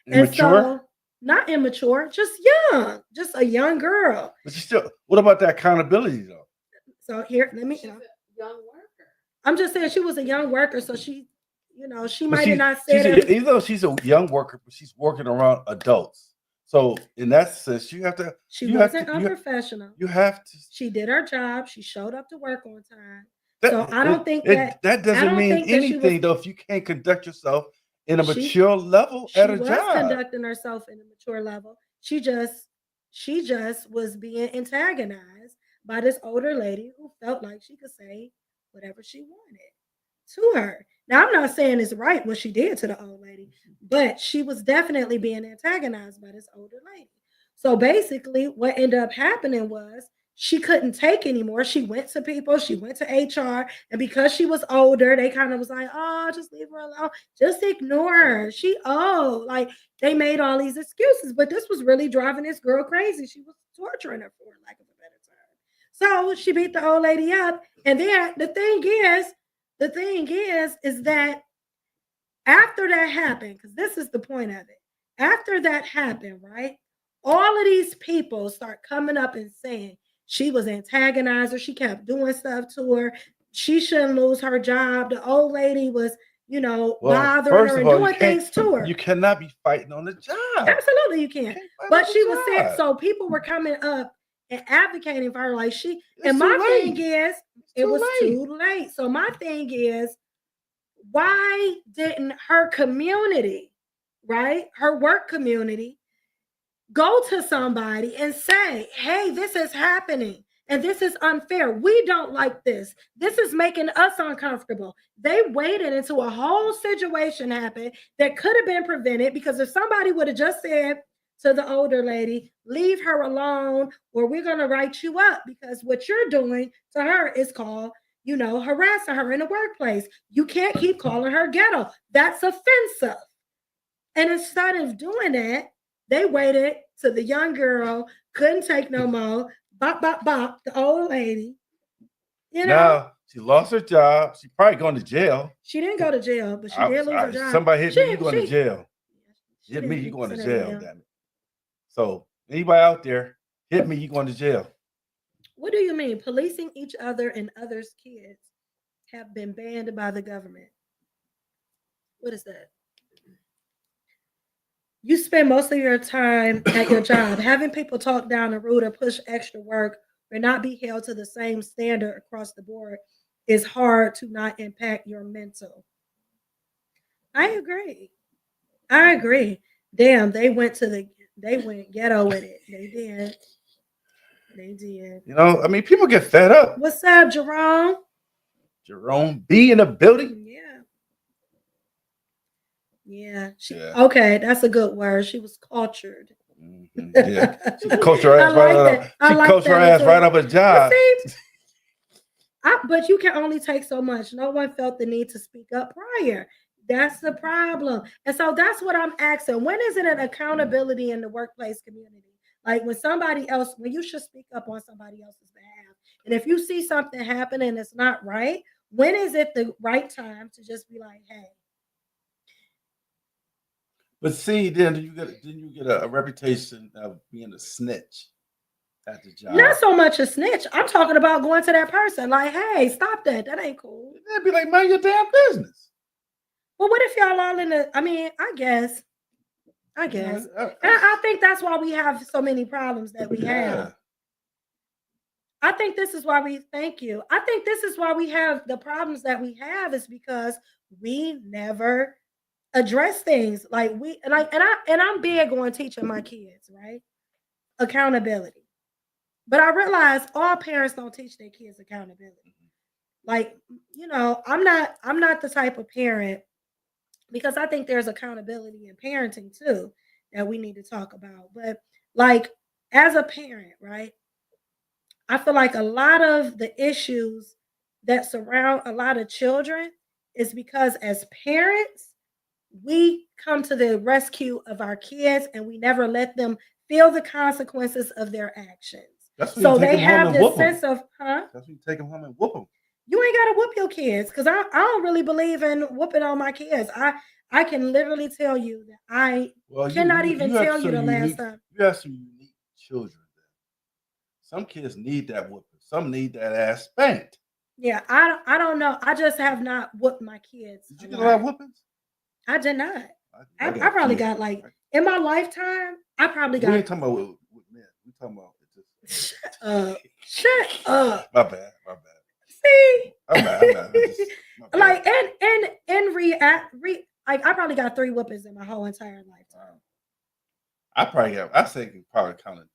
Immature? And so, not immature, just young, just a young girl. But you still, what about that accountability though? So here, let me. She's a young worker. I'm just saying she was a young worker, so she, she might She- have not said it. even though she's a young worker, but she's working around adults. So in that sense, you have to. She you have wasn't to- unprofessional. You have to. She did her job. She showed up to work on time. That, So I don't think that I doesn't don't mean think that she anything was- though if you can't conduct yourself in a She- mature level She at a was job. conducting herself in a mature level. She just was being antagonized by this older lady who felt like she could say whatever she wanted to her. Now, I'm not saying it's right what she did to the old lady, but she was definitely being antagonized by this older lady. So basically, what ended up happening was she couldn't take anymore. She went to people, she went to HR, and because she was older, they kind of was like, "Oh, just leave her alone, just ignore her. She old." Like they made all these excuses, but this was really driving this girl crazy. She was torturing her, for lack of a better term. So she beat the old lady up, and then the thing is that after that happened, because this is the point of it, after that happened, right? All of these people start coming up and saying she was antagonizing her, she kept doing stuff to her, she shouldn't lose her job. The old lady was, Well, bothering first her of and all, doing things to her. you cannot be fighting on the job. Absolutely, you You can't. can't fight But on she the was saying, job. so people were coming up and advocating for her, like she. It's And too my thing late. is, It's it too was late. too late. So my thing is, why didn't her community, right, her work community, go to somebody and say, "Hey, this is happening and this is unfair. We don't like this. This is making us uncomfortable." They waited until a whole situation happened that could have been prevented, because if somebody would have just said to the older lady, "Leave her alone, or we're going to write you up because what you're doing to her is called, harassing her in the workplace. You can't keep calling her ghetto. That's offensive." And instead of doing that, they waited till the young girl couldn't take no more. Bop, bop, bop, the old lady. Now she lost her job. She probably going to jail. She didn't go to jail, but she did lose her job. Somebody hit me, you She- going to she- jail. she Hit me, didn't you going to send her jail. Damn it. So anybody out there, hit me, you going to jail. What do you mean? Policing each other and others' kids have been banned by the government. What is that? You spend most of your time at your job. Having people talk down the road or push extra work or not be held to the same standard across the board is hard to not impact your mental. I agree. I agree. Damn, they went ghetto with it. They did. They did. I mean, people get fed up. What's up, Jerome? Jerome B in the building. Yeah. Yeah. Yeah. Okay, that's a good word. She was cultured. Mhm, yeah. She coached her ass right up. She coached her ass right up a job. But you can only take so much. No one felt the need to speak up prior. That's the problem. And so that's what I'm asking. When is it an accountability in the workplace community? Like when you should speak up on somebody else's behalf. And if you see something happen and it's not right, when is it the right time to just be like, "Hey"? But see, then you get a reputation of being a snitch at the job. Not so much a snitch. I'm talking about going to that person like, "Hey, stop that. That ain't cool." They'd be like, "Mind your damn business." Well, what if y'all all in the? I mean, I guess. And I think that's why we have so many problems that we have. I think this is why we thank you. I think this is why we have the problems that we have, is because we never address things like I'm big on teaching my kids, right? Accountability. But I realize all parents don't teach their kids accountability. Like, I'm not the type of parent, because I think there's accountability in parenting too that we need to talk about. But like, as a parent, right? I feel like a lot of the issues that surround a lot of children is because as parents, we come to the rescue of our kids and we never let them feel the consequences of their actions. So they have this sense of, That's when you take them home and whoop them. You ain't gotta whoop your kids, because I don't really believe in whooping on my kids. I can literally tell you that I cannot even tell you the last time. You have some unique children. Some kids need that whooping. Some need that ass spanked. Yeah, I don't know. I just have not whooped my kids. Did you get a lot of whoopings? I did not. I got probably kids. got, like, in my lifetime, I probably We got. ain't talking about with men. We talking about just. Shut up. My bad. See, My bad. My bad. like like I probably got 3 whoopings in my whole entire lifetime. I say you probably counted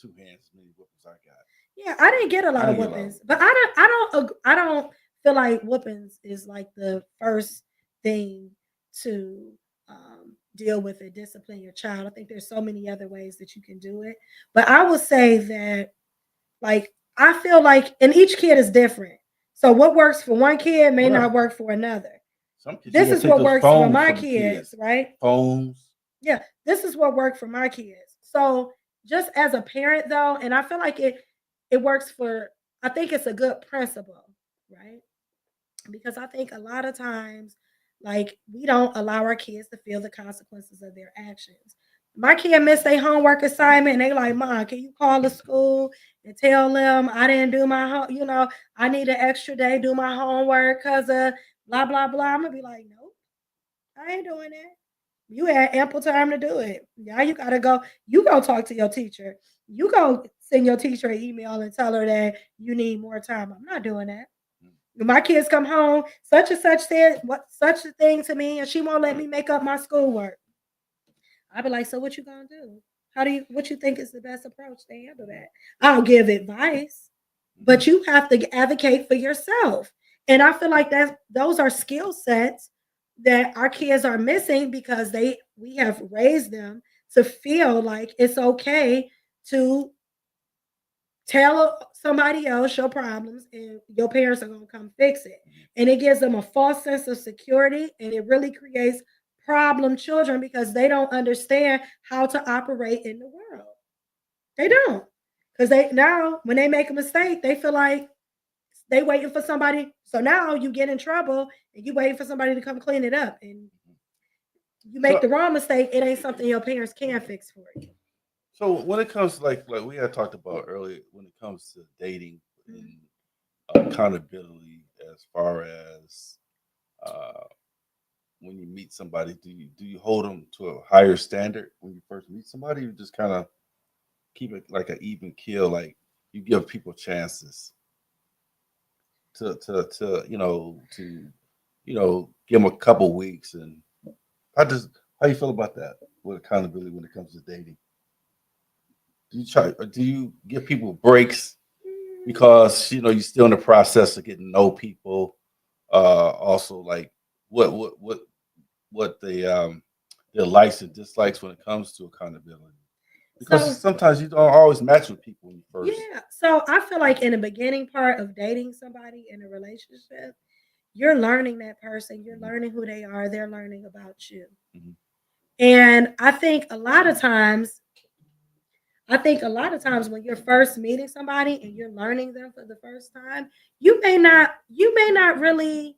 2 hands as many whoopings I got. Yeah, I didn't get a lot of whoopings, but I don't feel like whoopings is like the first thing to deal with it, discipline your child. I think there's so many other ways that you can do it. But I will say that, like, I feel like, and each kid is different. So what works for one kid may not Right. work for another. Some kids, This you is gotta take what those works for phones my from the kids, right? Phones. Yeah, this is what worked for my kids. So just as a parent though, and I feel like it works for, I think it's a good principle, right? Because I think a lot of times, like, we don't allow our kids to feel the consequences of their actions. My kid missed a homework assignment and they like, Mom, can you call the school and tell them I didn't do my home, I need an extra day, do my homework because of blah blah blah. I'm gonna be like, nope, I ain't doing that. You had ample time to do it. Now you gotta go. You go talk to your teacher. You go send your teacher an email and tell her that you need more time. I'm not doing that. When my kids come home, such and such said what such a thing to me, and she won't let me make up my schoolwork. I'll be like, so what you gonna do? What you think is the best approach to handle that? I'll give advice, but you have to advocate for yourself. And I feel like that those are skill sets that our kids are missing because we have raised them to feel like it's okay to tell somebody else your problems and your parents are going to come fix it. And it gives them a false sense of security and it really creates problem children because they don't understand how to operate in the world. They don't. Because they now when they make a mistake, they feel like they waiting for somebody. So now you get in trouble and you waiting for somebody to come clean it up. And you make the So, wrong mistake, it ain't something your parents can fix for you. so when it comes to like we had talked about earlier, when it comes to dating and accountability, as far as uh, when you meet somebody, do you hold them to a higher standard when you first meet somebody? You just kind of keep it like an even kill, like you give people chances to give them a couple weeks. And how you feel about that with accountability when it comes to dating? Do you give people breaks because you're still in the process of getting to know people? Also, like what their likes and dislikes when it comes to accountability, because So sometimes you don't always match with people when you first. yeah. So I feel like in the beginning part of dating somebody in a relationship, you're learning that person, you're Mhm, learning who they are, they're learning about you. mhm, And I think a lot of times when you're first meeting somebody and you're learning them for the first time, you may not really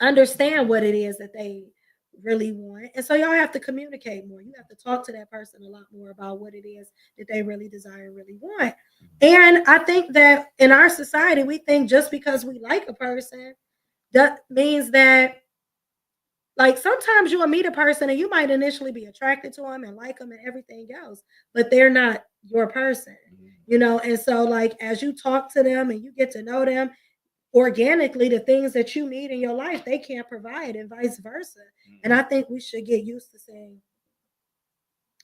understand what it is that they really want. And so y'all have to communicate more. You have to talk to that person a lot more about what it is that they really desire and really want. And I think that in our society, we think just because we like a person, that means that, like, sometimes you'll meet a person and you might initially be attracted to them and like them and everything else, but they're not your person, mhm, And so, like, as you talk to them and you get to know them, organically the things that you need in your life they can't provide and vice versa. And mhm, I think we should get used to saying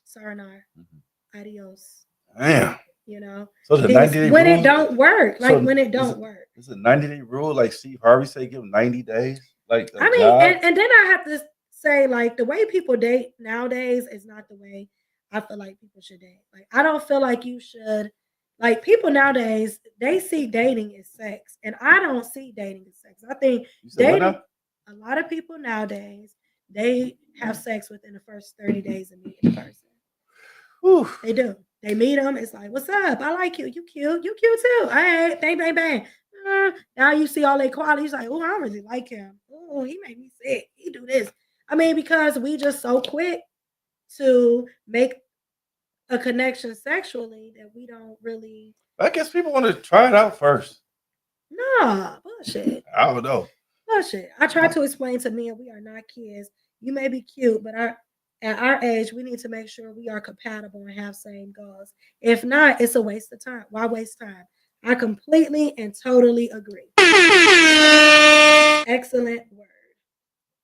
sayonara, mhm. adios, Damn. you know So the peace 90-day when it rule. don't work, like So when it is don't it work. is it 90-day rule? Like Steve Harvey say, give him 90 days, like a I mean, job. and then I have to say, like, the way people date nowadays is not the way I feel like people should date. Like, I don't feel like you should, like, people nowadays, they see dating as sex, and I don't see dating as sex. I think You said what dating, now? a lot of people nowadays, they have sex within the first 30 days of meeting the person. Whew. They do. They meet them. It's like, what's up? I like you. You cute. You cute too. Hey, bang, bang, bang. Now you see all their qualities. Like, oh, I really like him. Oh, he made me sick. He do this. I mean, because we just so quick to make a connection sexually that we don't really. I guess people want to try it out first. Nah, bullshit. I don't know. Bullshit. I try to explain to men we are not kids. You may be cute, but at our age, we need to make sure we are compatible and have same goals. If not, it's a waste of time. Why waste time? I completely and totally agree. Excellent word.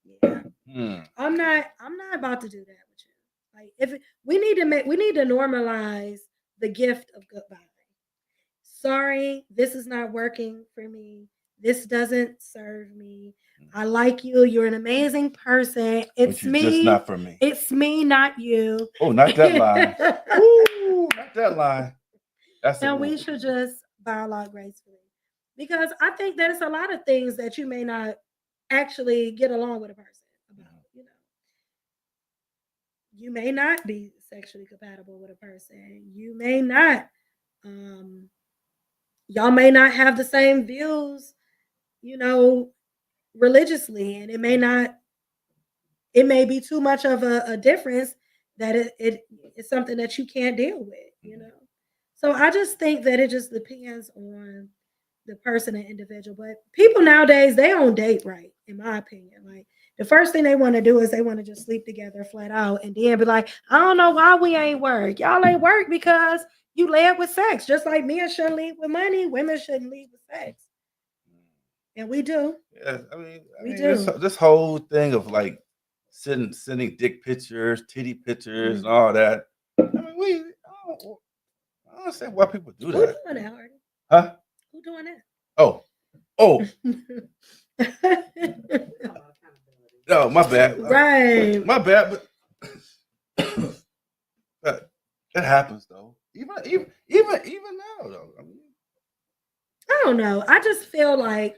Yeah. Hmm. I'm not about to do that with you. Like, we need to normalize the gift of goodbye. Sorry, this is not working for me. This doesn't serve me. I like you. You're an amazing person. It's But you're me. just not for me. It's me, not you. Oh, not that line. Woo, not that line. That's a And we rule. should just bow out gracefully. Because I think there's a lot of things that you may not actually get along with a person about, you know. You may not be sexually compatible with a person. You may not, um, y'all may not have the same views, you know, religiously, and it may be too much of a difference that it's something that you can't deal with, you know. So I just think that it just depends on the person and individual. But people nowadays, they don't date right, in my opinion. Like the first thing they want to do is they want to just sleep together flat out and then be like, I don't know why we ain't work. Y'all ain't work because you led with sex. Just like men shouldn't lead with money, women shouldn't lead with sex. And we do. Yeah, We this whole thing of like sending dick pictures, titty pictures, and all that. I mean, I don't understand why people do Who that. doing that, Hardy? Huh? Who doing Oh, that? no, my bad. Right. My bad, but that happens though. Even now though. I don't know. I just feel like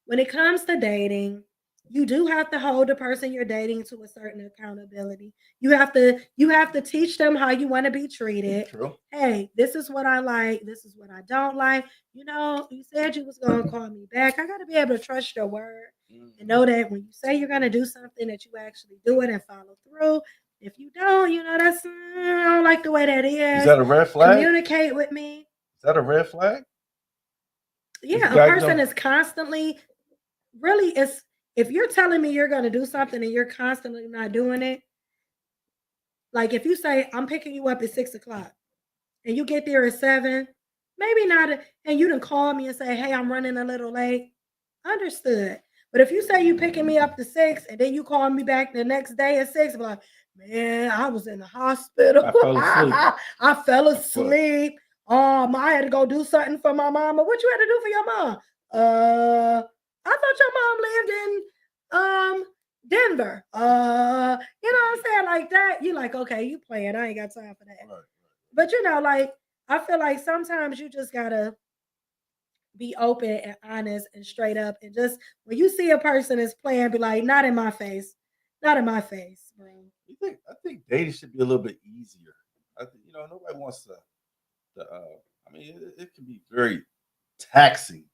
when it comes to dating, you do have to hold the person you're dating to a certain accountability. You have to teach them how you want to be treated. True. Hey, this is what I like, this is what I don't like. You know, you said you was gonna call me back. I gotta be able to trust your word and know that when you say you're gonna do something that you actually do it and follow through. If you don't, you know, that's I don't like the way that is. Is that a red flag? Communicate with me. Is that a red flag? Yeah, a person is constantly really it's if you're telling me you're going to do something and you're constantly not doing it, like if you say I'm picking you up at 6:00 and you get there at 7, maybe not, and you didn't call me and say, hey, I'm running a little late. Understood. But if you say you picking me up to 6 and then you call me back the next day at 6, I'm like, man, I was in the hospital. I fell asleep. I fell asleep. I had to go do something for my mama. What you had to do for your mom? I thought your mom lived in Denver. You know what I'm saying? Like that. You like, okay, you playing. I ain't got time for that. Right. But you know, like I feel like sometimes you just gotta be open and honest and straight up and just when you see a person is playing, be like, not in my face. Not in my face, bro. I think dating should be a little bit easier. I think, nobody wants to it can be very taxing.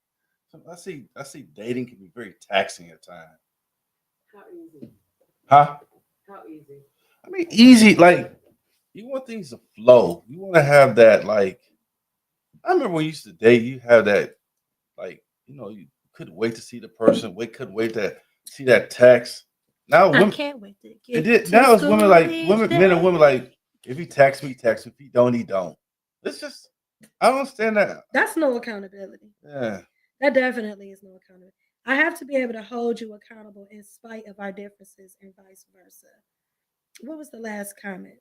I see dating can be very taxing at times. How easy? Huh? How easy? Easy, like you want things to flow. You want to have that, like I remember when you used to date, you have that, like, you couldn't wait to see the person, couldn't wait to see that text. Now I can't wait to get now it's to women like school women, each men and day. women like if he texts me, text. If he don't, he don't. It's just I don't understand that. That's no accountability. Yeah. That definitely is no accountability. I have to be able to hold you accountable in spite of our differences and vice versa. What was the last comment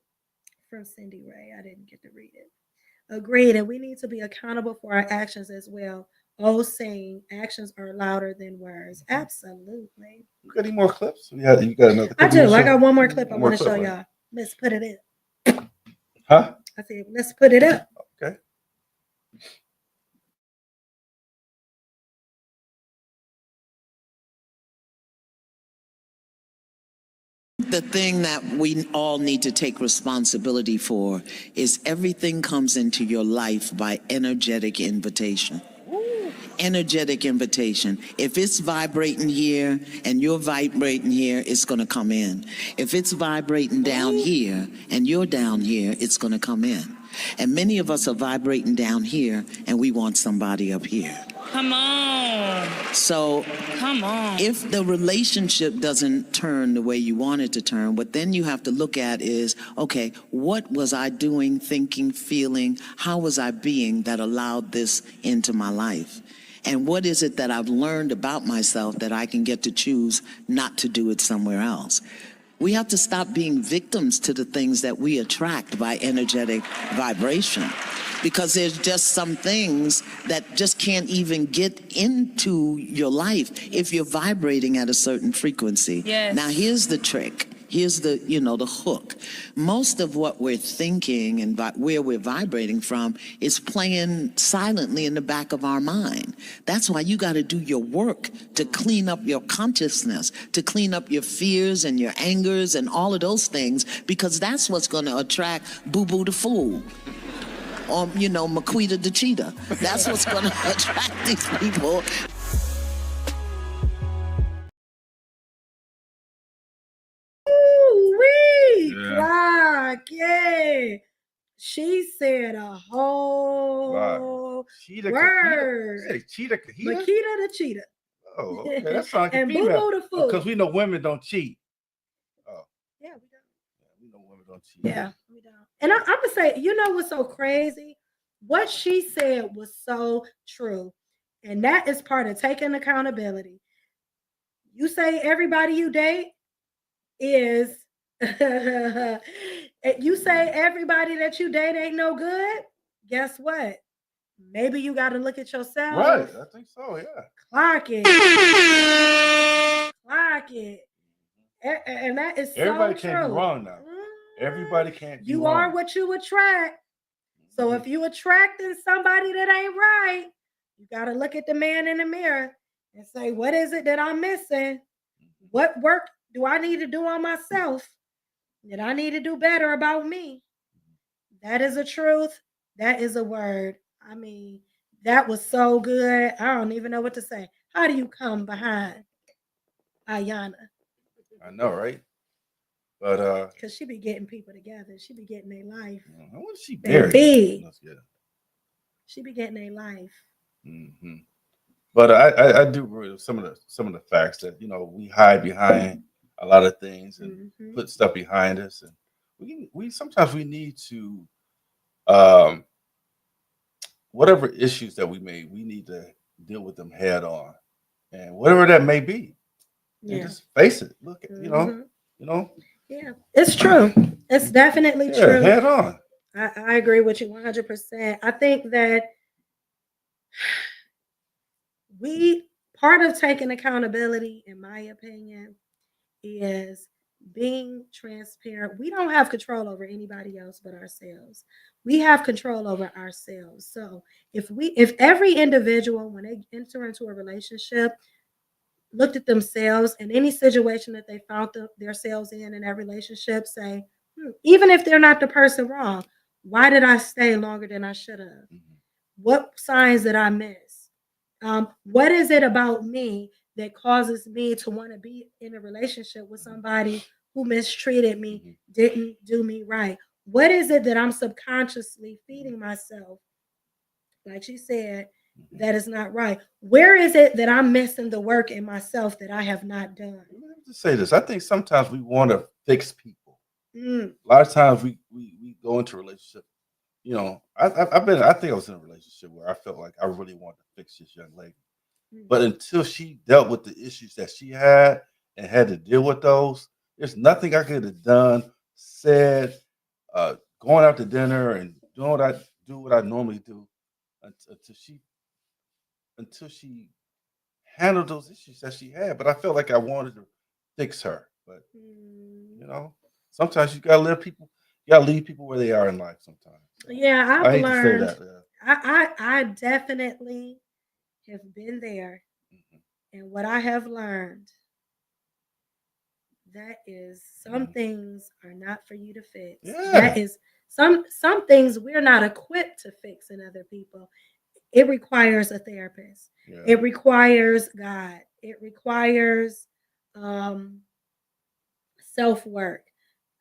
from Cindy Ray? I didn't get to read it. Agreed. And we need to be accountable for our actions as well. Oh, saying actions are louder than words. Absolutely. You got any more clips? Yeah, you got another I clip. you do. wanna I show? got one more clip I One more want to show clip, y'all. right? Let's put it in. Huh? I said, let's put it up. Okay. The thing that we all need to take responsibility for is everything comes into your life by energetic invitation. Energetic invitation. If it's vibrating here and you're vibrating here, it's going to come in. If it's vibrating down here and you're down here, it's going to come in. And many of us are vibrating down here and we want somebody up here. Come on. So Come on. if the relationship doesn't turn the way you want it to turn, what then you have to look at is, okay, what was I doing, thinking, feeling? How was I being that allowed this into my life? And what is it that I've learned about myself that I can get to choose not to do it somewhere else? We have to stop being victims to the things that we attract by energetic vibration. Because there's just some things that just can't even get into your life if you're vibrating at a certain frequency. Yes. Now, here's the trick. Here's the, the hook. Most of what we're thinking and where we're vibrating from is playing silently in the back of our mind. That's why you got to do your work to clean up your consciousness, to clean up your fears and your angers and all of those things, because that's what's going to attract Boo Boo the Fool. Or, Maquita the Cheetah. That's what's going to attract these people. Ooh-wee, Yeah. Clark, yeah. She said a whole Cheetah word. Kahita. Hey, Cheetah Kahita? Makita the cheetah. Oh, okay. That sounds like a And Boo female. Boo the Fool. Because we know women don't cheat. Yeah, we don't. We know women don't cheat. Yeah, we don't. And I'm gonna say, you know what's so crazy? What she said was so true. And that is part of taking accountability. You say everybody you date is you say everybody that you date ain't no good. Guess what? Maybe you got to look at yourself. Right. I think so, yeah. Clock it. Clock it. And that is Everybody so can't true. be wrong now. Everybody can't be You wrong. are what you attract. So if you attracting somebody that ain't right, you got to look at the man in the mirror and say, what is it that I'm missing? What work do I need to do on myself that I need to do better about me? That is a truth. That is a word. I mean, that was so good. I don't even know what to say. How do you come behind Ayana? I know, right? But Because she be getting people together. She be getting their life. I want to see Baby. Barry. Let's get it. She be getting their life. Mm-hmm. But I do agree with some of the facts that we hide behind a lot of things and put stuff behind us, and we sometimes we need to whatever issues that we need to deal with them head on, and whatever that may be, and just face it. Look at Yeah, it's true. It's definitely true. Head on. I agree with you 100%. I think that part of taking accountability, in my opinion, is being transparent. We don't have control over anybody else but ourselves. We have control over ourselves. So if every individual, when they enter into a relationship, looked at themselves and any situation that they found themselves in that relationship, say, even if they're not the person wrong, why did I stay longer than I should have? What signs did I miss? What is it about me that causes me to want to be in a relationship with somebody who mistreated me, didn't do me right? What is it that I'm subconsciously feeding myself, like she said, that is not right? Where is it that I'm missing the work in myself that I have not done? Let me just say this. I think sometimes we want to fix people. Mm. A lot of times we go into a relationship. I think I was in a relationship where I felt like I really wanted to fix this young lady. But until she dealt with the issues that she had and had to deal with those, there's nothing I could have done, said, going out to dinner and doing what I normally do until she handled those issues that she had. But I felt like I wanted to fix her. But sometimes you gotta leave people where they are in life sometimes. So Yeah, I I've hate learned. to say that. I definitely have been there. And what I have learned, that is some things are not for you to fix. Yeah. That is some things we're not equipped to fix in other people. It requires a therapist. Yeah. It requires God. It requires self-work.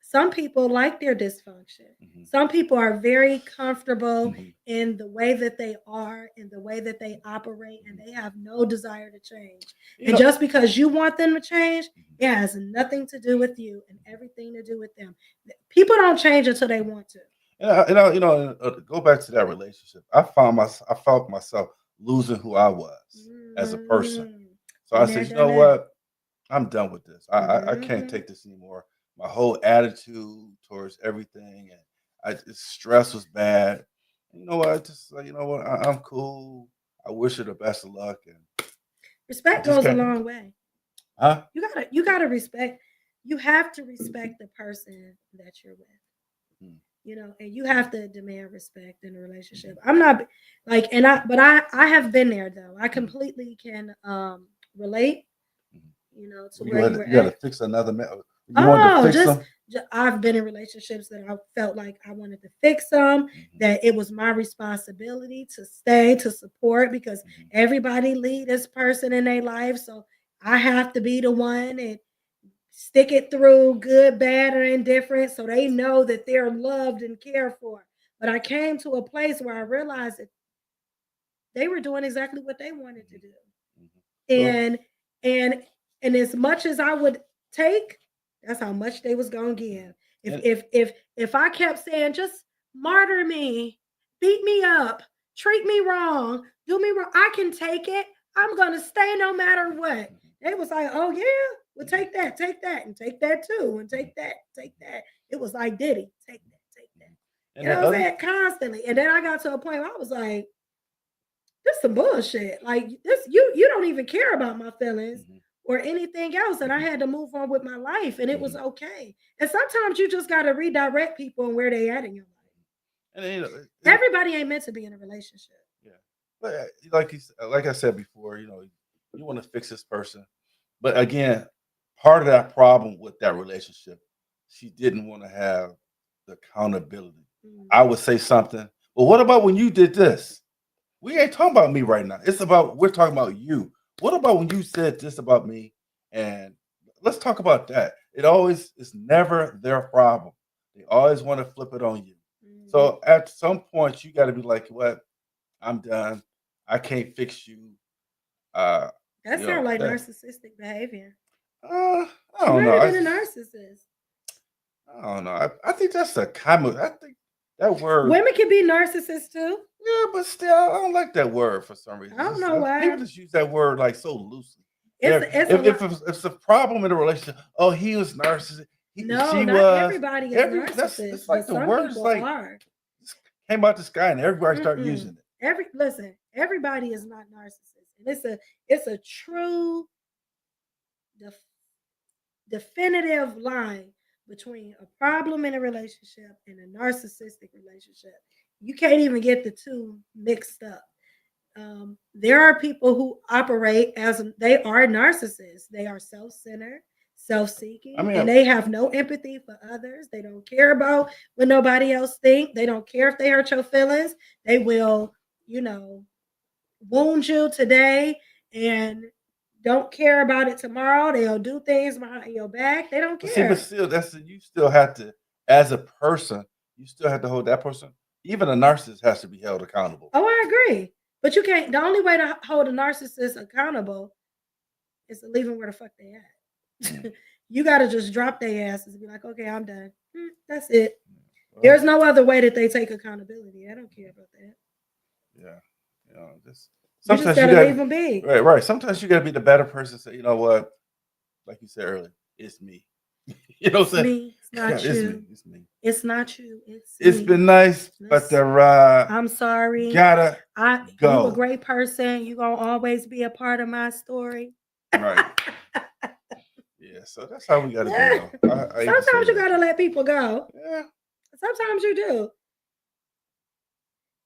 Some people like their dysfunction. Some people are very comfortable in the way that they are, in the way that they operate, and they have no desire to change. And just because you want them to change, it has nothing to do with you and everything to do with them. People don't change until they want to. Go back to that relationship. I felt myself losing who I was as a person. So I said, you know what? I'm done with this. I can't take this anymore. my whole attitude towards everything, and stress was bad. You know what? I just like, you know what? I'm cool. I wish her the best of luck, and I Respect just goes a can't. long way. Huh? You gotta respect. You have to respect the person that you're with. Mm. And you have to demand respect in a relationship. I'm not like, but I have been there though. I completely can relate, to where you were You had to at. fix another man. You wanted to Oh, fix them. I've been in relationships that I felt like I wanted to fix them, Mhm, that it was my responsibility to stay, to support, because mhm, everybody lead this person in their life. So I have to be the one and stick it through, good, bad, or indifferent, so they know that they're loved and cared for. But I came to a place where I realized that they were doing exactly what they wanted to mhm, do. mhm. So, And and and as much as I would take, that's how much they was gonna give. If and if if if I kept saying, just martyr me, beat me up, treat me wrong, do me wrong, I can take it. I'm gonna stay no matter what. mhm, They was like, oh yeah, well mhm, take that, and take that too, and mhm, take that. It was like Diddy, take that, take that. mhm. And You know that what I'm other. saying? Constantly. And then I got to a point where I was like, this some bullshit. Like this, you don't even care about my feelings Mhm, or anything else. And I mhm, had to move on with my life, and it was mhm. okay. And sometimes you just gotta redirect people and where they at in your life. And then, Everybody ain't meant to be in a relationship. yeah, but like I said before, you want to fix this person, but again, part of that problem with that relationship, she didn't want to have the accountability. I Mm. would say something. Well, what about when you did this? We ain't talking about me right now. We're talking about you. What about when you said this about me? And let's talk about that. It's never their problem. They always want to flip it on you. Mhm. So at some point, you got to be like, what? I'm done. I can't fix you. Uh, That you know, sounds like that, narcissistic behavior. uh, I She don't might know. have been a narcissist. I don't know. I think that's a common. I think that word. Women can be narcissists too. Yeah, but still, I don't like that word for some reason. I don't know People why. just use that word like so loosely. It's a If lot. it's a problem in the relationship, oh, he was narcissistic. No, She not was. everybody is That's narcissists, it's but like the some words people like are. just came out the sky and everybody started Mm-mm. using it. Everybody is not narcissist, and it's a true def- definitive line between a problem in a relationship and a narcissistic relationship. You can't even get the two mixed up. There are people who operate as they are narcissists. They are self-centered, I self-seeking, mean, and they have no empathy for others. They don't care about what nobody else think. They don't care if they hurt your feelings. They will, you know, wound you today and don't care about it tomorrow. They'll do things behind your back. They don't but see, but care. still, you still have to, as a person, you still have to hold that person. Even a narcissist has to be held accountable. Oh, I agree. But you can't. The only way to hold a narcissist accountable is to leave them where the fuck they Mm, at. You got to just drop their asses and be like, okay, I'm done. That's it. well, There's no other way that they take accountability. I don't care about that. yeah, just You just sometimes got you to got leave them be. right. Sometimes you got to be the better person. Say, you know what? Like you said earlier, it's me. You know what It's I'm saying? me. It's not It's me. you. It's me. It's not you. It's It's me. been nice, but It's, the ride I'm sorry. gotta You a go. great person. You gonna always be a part of my story. Right. Yeah. So that's how we gotta be, Yeah. though. I hate to say Sometimes you that. gotta let people go. Yeah. Sometimes you do.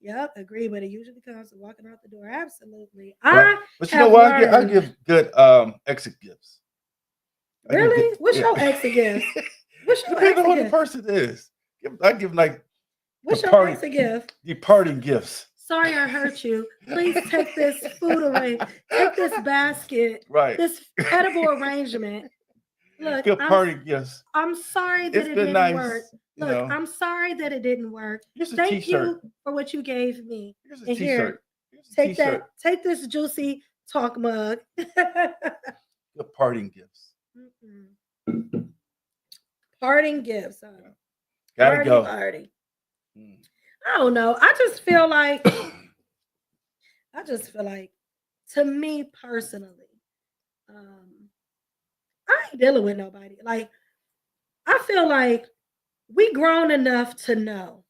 Yep, agree. But it usually comes to walking out the door. Absolutely. I But you know have what? I learned. give good exit gifts. I give good. Really? What's Yeah. your exit gift? What's your Depending on exit who the gift? person is. I give like What's your exit gift? departing gifts. Sorry I hurt you. Please take this food away. Take this basket, Right. this edible arrangement. Look, Good party gifts. I'm sorry that It's it been didn't work. nice. Look, I'm sorry that it didn't work. Here's a Thank t-shirt. you for what you gave me. Here's a And t-shirt. here, Here's a take t-shirt. that. Take this juicy talk mug. Good parting gifts. Mm-mm. Parting gifts. Yeah. Gotta Party, go. party. Mm. I don't know. I just feel like, to me personally, I ain't dealing with nobody. Like, I feel like we grown enough to know.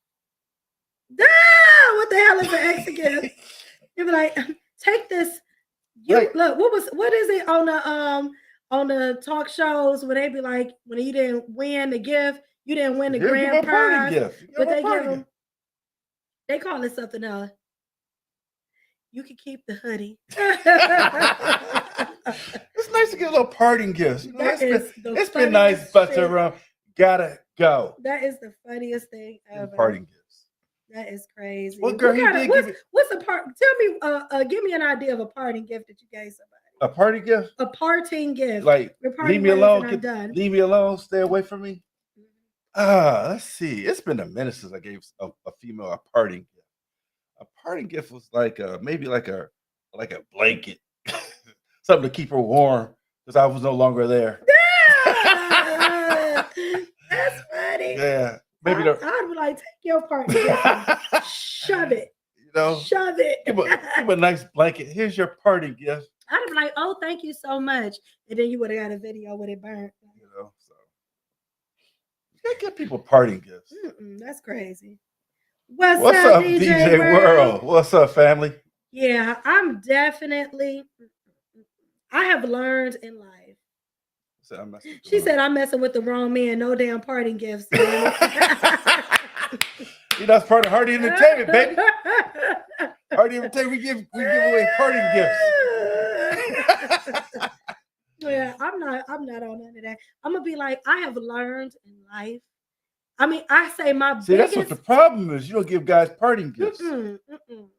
Ah, what the hell is an extra gift? You'd be like, take this. You Like- look, what is it on the talk shows when they be like, when you didn't win the gift, you didn't win the Here, give grand him a party prize, gift. You give but him a they give party them, gift. they call it something else. You can keep the hoodie. It's nice to get a little parting gifts. You know, That is the it's been nice, funniest but shit. gotta go. That is the funniest thing Give 'em ever. parting gifts. That is crazy. What girl you did give it? What's a part? Tell me, give me an idea of a parting gift that you gave somebody. A party gift? A parting gift. Like, We're parting leave me ways alone. and I'm done. Leave me alone. Stay away from me. Let's see. It's been a minute since I gave a female a parting gift. A parting gift was like maybe like a blanket, something to keep her warm because I was no longer there. Yeah! That's funny. Yeah, maybe I'd be like, take your parting gift, and shove it, you know, shove it. give a nice blanket. Here's your parting gift. I'd be like, oh, thank you so much, and then you would have got a video with it burnt. You know, so you gotta give people parting gifts. That's crazy. What's What's up, DJ World? What's up, family? Yeah, I have learned in life. So I'm messing with the She word. said I'm messing with the wrong man. No damn parting gifts. You know, that's part of Hardy Entertainment, baby. Hardy Entertainment, we give away parting gifts. Yeah, I'm not on none of that. I'm gonna be like, I have learned in life. I mean, I say my See, biggest. that's what the problem is. You don't give guys parting gifts. I don't.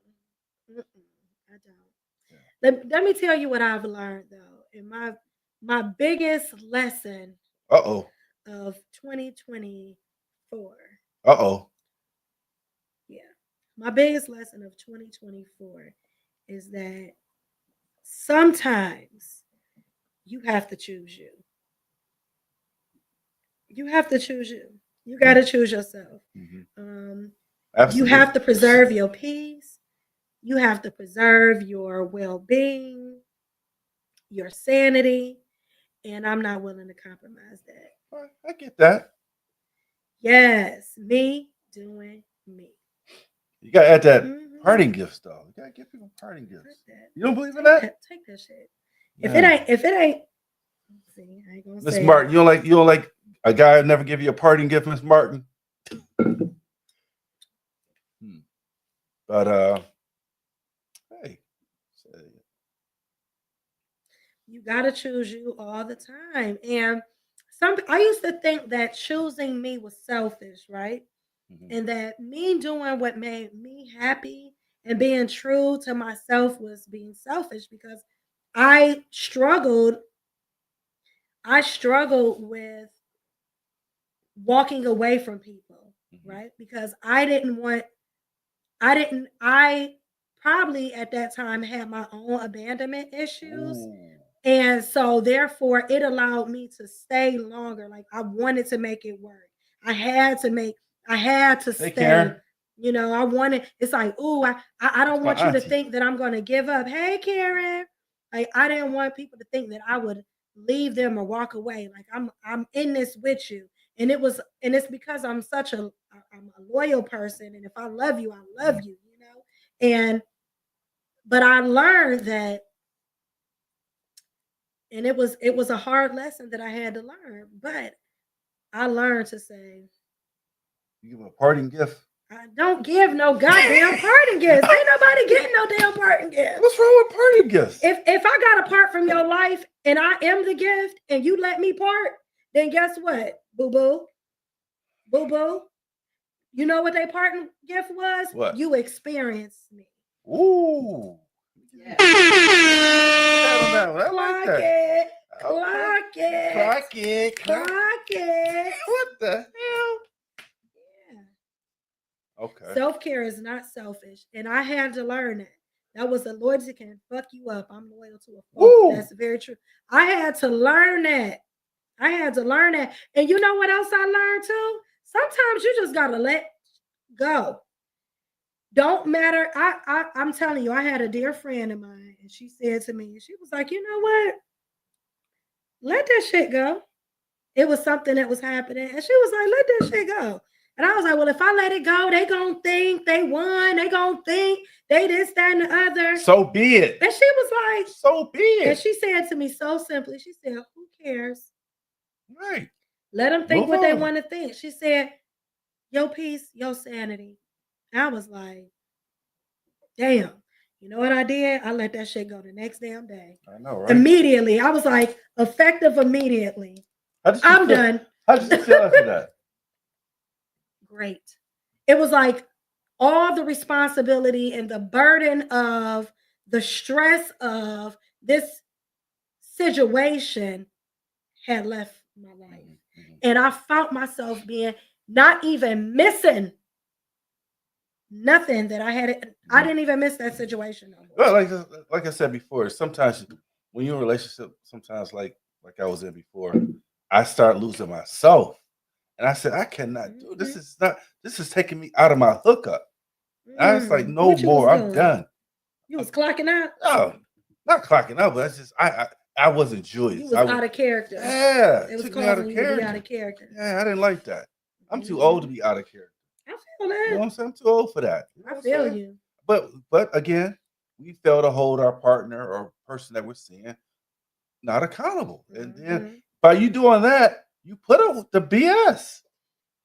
Let me tell you what I've learned though, and my biggest lesson Uh-oh. of 2024. Uh-oh. Yeah, my biggest lesson of 2024 is that sometimes you have to choose you. You have to choose you. You got to choose yourself. You Absolutely. have to preserve your peace. You have to preserve your well-being, your sanity, and I'm not willing to compromise that. I get that. Yes, me doing me. You gotta add that Mhm. parting gifts, though. You gotta give people parting Take gifts. that. You don't believe in that? Take that shit. If Yeah. it ain't, let's see, I ain't gonna Miss say it. Martin, you don't like a guy who never give you a parting gift, Miss Martin? But hey, You gotta choose you all the time. And I used to think that choosing me was selfish, right? And that me doing what made me happy and being true to myself was being selfish because I struggled with walking away from people, right? Because I probably at that time had my own abandonment issues. ooh. And so therefore it allowed me to stay longer. Like I wanted to make it work. I had to Hey, stay. Karen. You know, it's like, oh, I don't want my you to auntie. think that I'm gonna give up. Hey, Karen. Like I didn't want people to think that I would leave them or walk away. Like I'm in this with you. And it's because I'm a loyal person. And if I love you, I love you, you know. But I learned that, and it was a hard lesson that I had to learn, but I learned to say, You give him a parting gift. I don't give no goddamn parting gifts. Ain't nobody getting no damn parting gift. What's wrong with parting gifts? If I got to part from your life and I am the gift and you let me part, then guess what, boo boo? Boo boo. You know what their parting gift was? What? You experienced me. Ooh. Yeah. I like Clock that. it. Okay. Clock it. Clock it. Clock it. What the hell? Yeah. Okay. Self-care is not selfish. And I had to learn that. That was a loyalty can fuck you up. I'm loyal to a fault. Woo. That's very true. I had to learn that. And you know what else I learned too? Sometimes you just gotta let go. Don't matter. I'm telling you, I had a dear friend of mine, and she said to me, she was like, you know what? Let that shit go. it was something that was happening. And she was like, let that shit go. And I was like, well, if I let it go, they gonna think they won. They gonna think they this, that, and the other. So be it. And she was like, So be and it. she said to me so simply, she said, who cares? Right. Let them think Move what they on. want to think. She said, your peace, your sanity. And I was like, damn. You know what I did? I let that shit go the next damn day. I know, right? Immediately. I was like, effective immediately. How did you I'm feel? done. How did you feel after that? Great. It was like all the responsibility and the burden of the stress of this situation had left my life. And I found myself being not even missing nothing that I had. I didn't even miss that situation no more. Well, like I said before, sometimes when you're in a relationship, sometimes like I was in before, I start losing myself. And I said, I cannot do this. This is taking me out of my hookup. I was like, no What you more. was I'm doing? done. You was clocking out? No, not clocking out, but that's just I wasn't joyous. You was I out of character. Yeah, It was took me out of causing you to be out character. of character. Yeah, I didn't like that. I'm too old to be out of character. I feel You know that. what I'm saying? I'm too old for that. You know I what I'm feel saying? you. But again, we fail to hold our partner or person that we're seeing not accountable. And then by you doing that, you put up with the BS.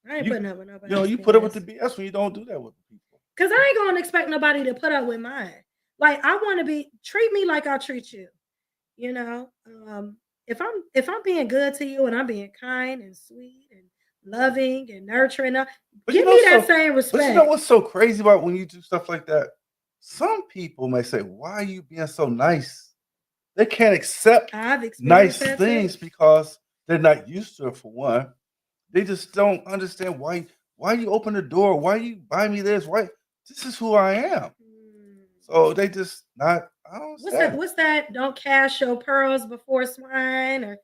I ain't You- putting up with nobody. You know, you put up with the BS when you don't do that with people. Because I ain't gonna expect nobody to put up with mine. Like I want to treat me like I treat you. You know, if I'm being good to you and I'm being kind and sweet and loving and nurturing, But give you know, me that so- same But respect. you know what's so crazy about when you do stuff like that? Some people may say, "Why are you being so nice?" They can't accept I've experienced nice that too. things because they're not used to it. For one, they just don't understand why you open the door, why you buy me this, why this is who I am. So they just not. I don't understand. What's that? Don't cast your pearls before swine, or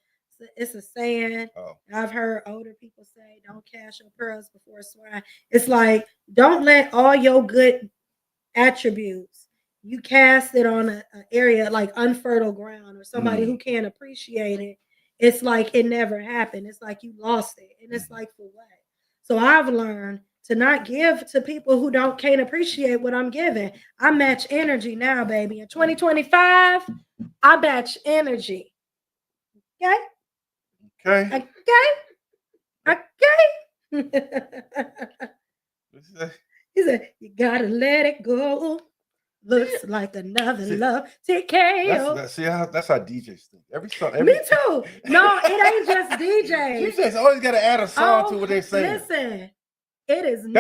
it's a saying. Oh. I've heard older people say, "Don't cast your pearls before swine." It's like don't let all your good attributes you cast it on an area like unfertile ground or somebody who can't appreciate it. It's like it never happened. It's like you lost it, and it's like for what? So I've learned to not give to people who can't appreciate what I'm giving. I match energy now, baby. In 2025, I match energy. Okay. Okay. Okay. He said, "You gotta let it go. Looks like another love. TKO." That's how DJs think. Every song. Me too. No, it ain't just DJs. DJs always got to add a song to what they say. Listen, it is Baby.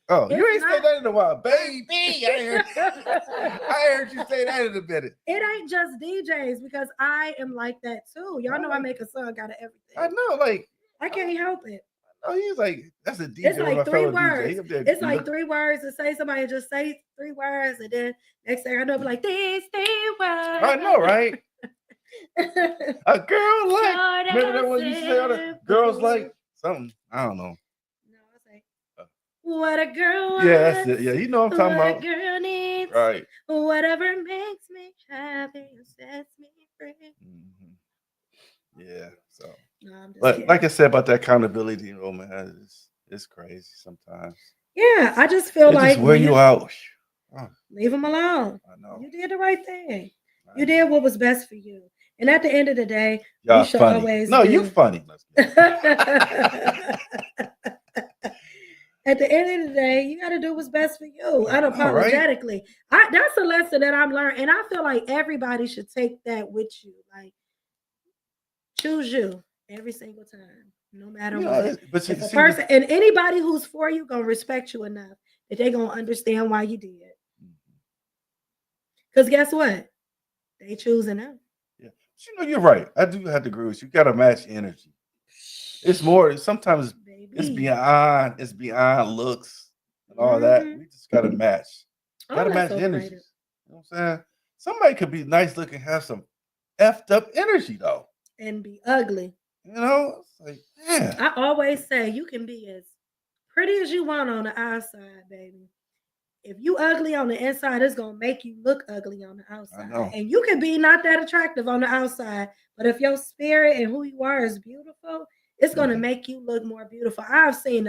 not You ain't not- said that in a while. Baby. I heard you say that in a minute. It ain't just DJs because I am like that too. Y'all know I make a song out of everything. I know, like I can't help it. Oh, he's like, that's a DJ. It's like my three fellow words. DJ. He up there It's like look- 3 words to say somebody just say 3 words, and then next thing I know, be like these 3 words. I know, right? A girl like. Remember that one you said? Girls like something. I don't know. No, I say what a girl wants. Yeah, that's it. Yeah, you know what I'm talking what about. a girl needs. Right. Whatever makes me happy and sets me free. Yeah. So, No, I'm just but kidding. like I said about that accountability, man, it's crazy sometimes. Yeah, I just feel It like just wear you out. Oh, leave them alone. I know. You did the right thing. You did what was best for you. And at the end of the day, Y'all we should funny. always No, do- you funny. At the end of the day, you got to do what's best for you, unapologetically. That's a lesson that I've learned, and I feel like everybody should take that with you. Like, choose you every single time, no matter what. But If a person and anybody who's for you gonna respect you enough that they gonna understand why you did. Because guess what? They choosing them. Yeah, but you know, you're right. I do have to agree with you. You got to match energy. It's more. Sometimes it's beyond looks and all that. We just got to match. Oh, Got to match that's energy. overrated. You know what I'm saying? Somebody could be nice looking, have some effed up energy though. And be ugly. You know, it's like, yeah. I always say you can be as pretty as you want on the outside, baby. if you ugly on the inside, it's gonna make you look ugly on the outside. know. And you can be not that attractive on the outside, but if your spirit and who you are is beautiful, it's gonna Mhm. make you look more beautiful. I've seen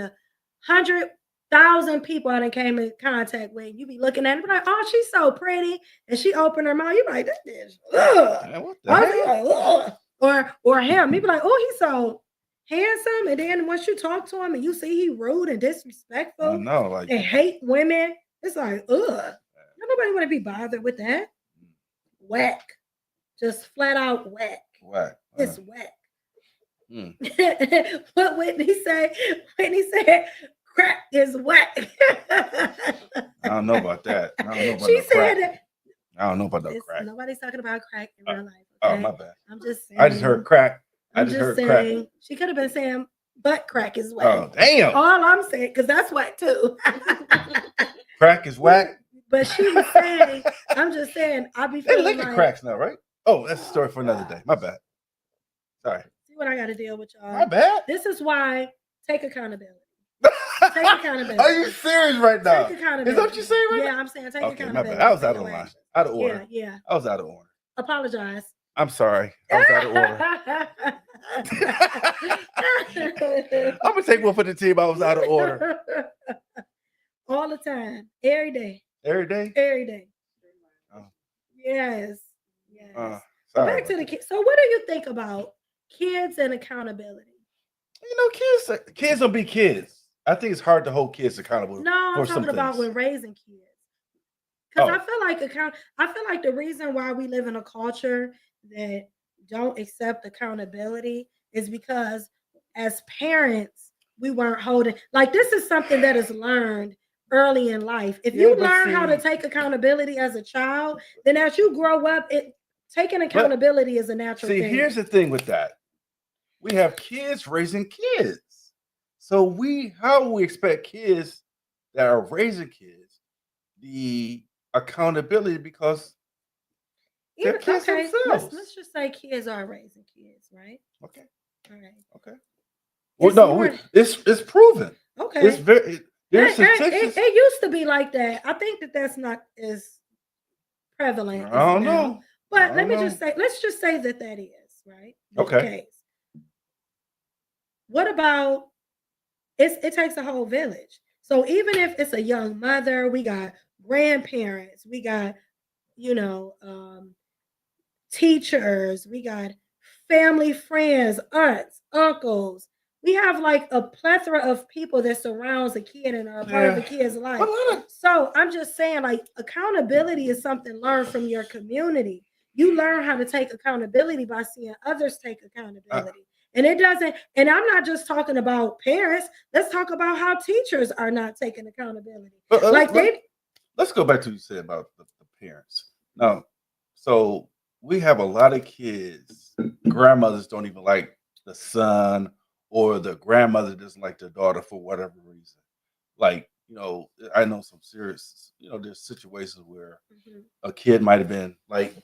100,000 people I done came in contact with. You be looking at it, be like, oh, she's so pretty, and she opened her mouth. You be like, this bitch, ugh. Man, what the I was hell? like, ugh. Or him, he be like, oh, he's so handsome, and then once you talk to him and you see he rude and disrespectful I know, like and hate women, it's like, ugh. Nobody want to be bothered with that. Whack. Just flat out whack. whack. It's whack. Mm. What Whitney say? Whitney said crack is whack. I don't know about that. I don't know about She no said crack. that. I don't know about no It's- crack. Nobody's talking about crack in real life. Oh, Okay? my bad. I'm just saying. I just heard crack. I I'm just just heard crack. saying. She could have been saying butt crack is whack. Oh, damn. All I'm saying, because that's whack too. Crack is whack. But she was saying, I'm just saying, I be They feeling lick like, cracks now, right? Oh, that's a story for another day. My bad. Sorry. see what I got to deal with y'all. My bad. This is why take accountability. Take accountability. Are you serious right now? Take Is accountability. that what you're saying right Yeah, now? I'm saying take Okay, my accountability. bad. I was for out of your line. actions. Out of order. Yeah. I was out of order. Apologize. I'm sorry. I was out of order. I'm gonna take one for the team. I was out of order. All the time. Every day. Every day. Every day. Oh. Yes. Yes. Sorry Back to about the that. kids. So what do you think about kids and accountability? You know, kids don't be kids. I think it's hard to hold kids accountable. No, I'm for some talking about things. when raising kids. Because Oh. I feel like the reason why we live in a culture that don't accept accountability is because as parents, we weren't holding like this is something that is learned early in life. If you Yeah, but learn how to see- take accountability as a child, then as you grow up, taking accountability is a natural See, thing. here's the thing with that. We have kids raising kids. So how we expect kids that are raising kids the accountability because they're kids themselves. let's just say kids are raising kids, right? Okay. All right. Okay. Well, It's no, more- it's proven. Okay. It's very there's statistics. It used to be like that. I think that's not as prevalent. I don't as now. know. But I let me don't just say, let's just say that is right. That's the Okay. case. What about it takes a whole village. So even if it's a young mother, we got grandparents, we got, teachers, we got family, friends, aunts, uncles. We have like a plethora of people that surrounds a kid and are a part of a kid's life. A lot of So I'm just saying, like, accountability is something learned from your community. You learn how to take accountability by seeing others take accountability. And it doesn't, and I'm not just talking about parents. Let's talk about how teachers are not taking accountability. Let's go back to what you said about the parents. Now, so we have a lot of kids, grandmothers don't even like the son, or the grandmother doesn't like the daughter for whatever reason. Like, I know some serious, there's situations where a kid might have been like,